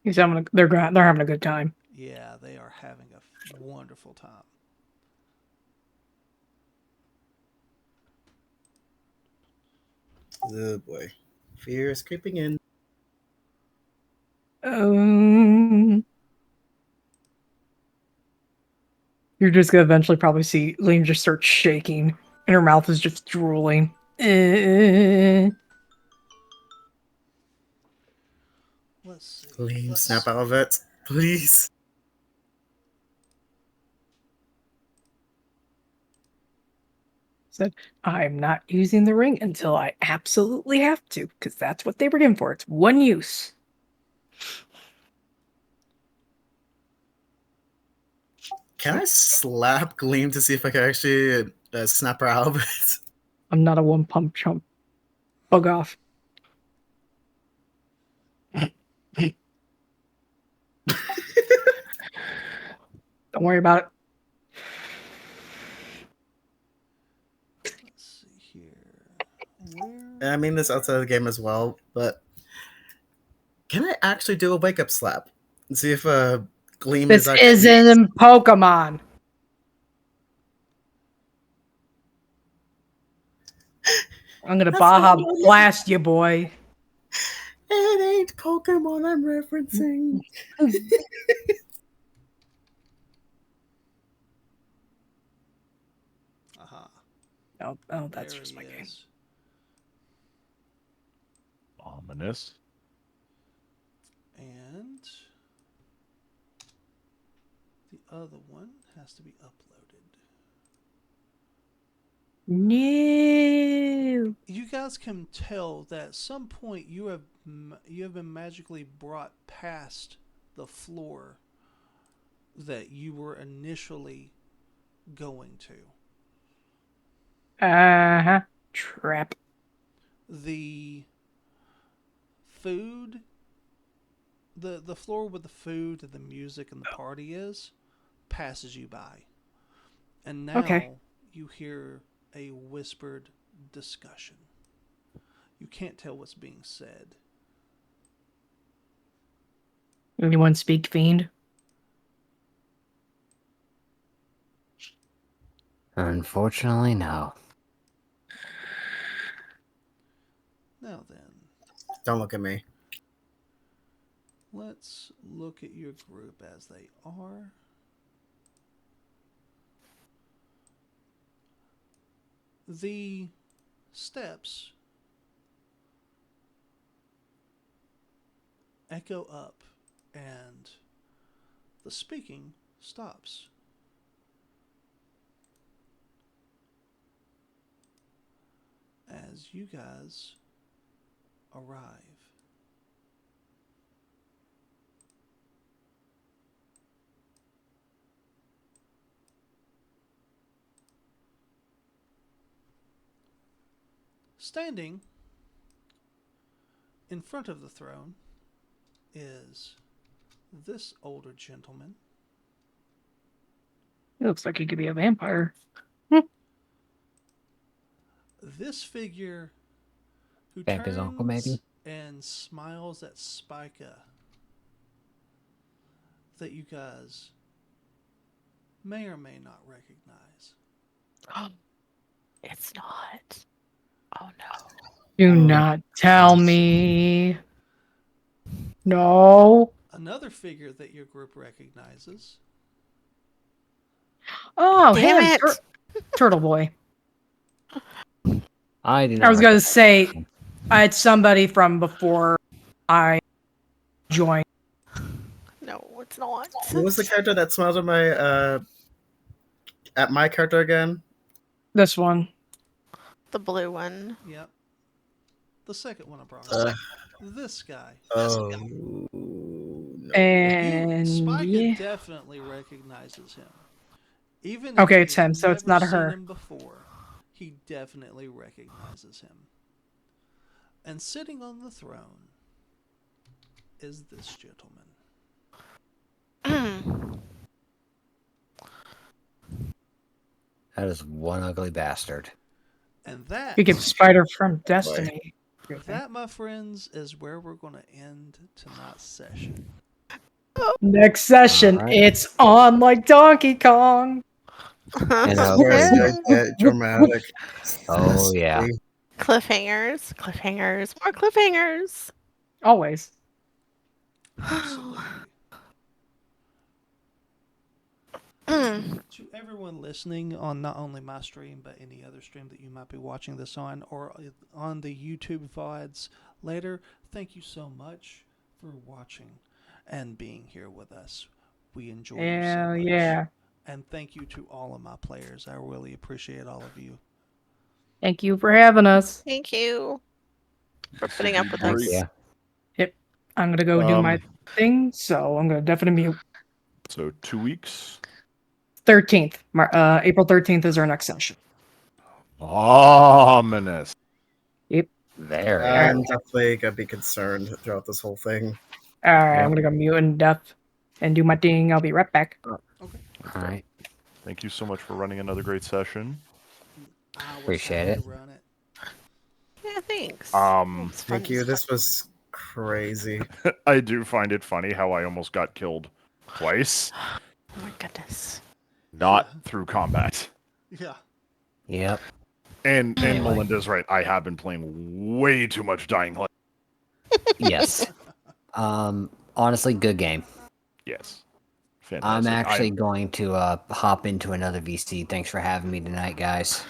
They're having a good time.
Yeah, they are having a wonderful time.
Oh boy. Fear is creeping in.
You're just gonna eventually probably see Liam just start shaking, and her mouth is just drooling.
Let's see.
Please snap out of it. Please.
Said, I'm not using the ring until I absolutely have to, because that's what they were in for. It's one use.
Can I slap Gleam to see if I can actually snap her out of it?
I'm not a one pump chump. Bug off. Don't worry about it.
Let's see here. Where?
I mean this outside of the game as well, but can I actually do a wake up slap and see if Gleam
This
is actually
isn't Pokemon. I'm gonna Baja Blast you, boy.
It ain't Pokemon I'm referencing.
Aha.
Oh, that's
There
just my
he
game.
is.
Ominous.
And the other one has to be uploaded.
No.
You guys can tell that at some point you have been magically brought past the floor that you were initially going to.
Uh-huh. Trap.
The food, the floor where the food and the music and the party is, passes you by. And now
Okay.
you hear a whispered discussion. You can't tell what's being said.
Anyone speak fiend?
Unfortunately, no.
Now then,
Don't look at me.
let's look at your group as they are. The steps echo up and the speaking stops. As you guys arrive. Standing in front of the throne is this older gentleman.
He looks like he could be a vampire.
This figure who
Becca's uncle,
turns
maybe?
and smiles at Spica that you guys may or may not recognize.
It's not. Oh no.
Do not tell me. No.
Another figure that your group recognizes.
Oh,
Damn
him.
it.
Turtle Boy.
I do not.
I was gonna
recognize
say
him.
it's somebody from before I joined.
No, it's not.
Who was the character that smiled at my character again?
This one.
The blue one.
Yep. The second one I brought
Uh,
up. This guy.
Oh no.
And
Spike
yeah.
definitely recognizes him. Even if
Okay,
he's
it's him, so it's
never
not
seen
her.
him before, he definitely recognizes him. And sitting on the throne is this gentleman.
That is one ugly bastard.
And that,
You get Spider from Destiny.
that, my friends, is where we're going to end tonight's session.
Next session,
Alright.
it's on like Donkey Kong.
And
Of course,
okay.
I get dramatic.
Oh yeah.
Cliffhangers, cliffhangers, more cliffhangers.
Always.
Absolutely.
Mm.
To everyone listening on not only my stream, but any other stream that you might be watching this on, or on the YouTube VODs later, thank you so much for watching and being here with us. We enjoy you so
Hell
much.
yeah.
And thank you to all of my players. I really appreciate all of you.
Thank you for having us.
Thank you for
This
putting
would
up
be
with
Thank
us.
great.
you.
I'm gonna go do my thing, so I'm gonna definitely mute.
So 2 weeks.
13th. April 13th is our next session.
Ominous.
Very.
I'm definitely gonna be concerned throughout this whole thing.
Alright,
Yeah.
I'm gonna go mute and deaf and do my thing. I'll be right back.
Okay.
Alright.
Thank you so much for running another great session.
I was
Appreciate
happy
it.
to run it.
Yeah, thanks.
Um,
It's fun
Thank you.
stuff.
This was crazy.
I do find it funny how I almost got killed twice,
Oh my goodness.
not through combat.
Yeah.
Yep.
And
Anyway.
Melinda's right. I have been playing way too much Dying Light.
Yes. Honestly, good game.
Yes.
I'm
Fantastic.
actually going to hop into another VC. Thanks for having me tonight, guys.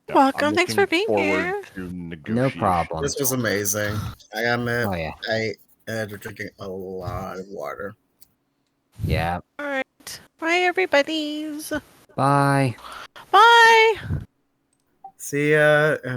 I'm
Welcome. Thanks for
looking
being
forward
here.
to
No
negotiation.
problem.
This was amazing. I admit,
Oh yeah.
I ended up drinking a lot of water.
Yeah.
All right. Bye, everybody's.
Bye.
Bye.
See ya, and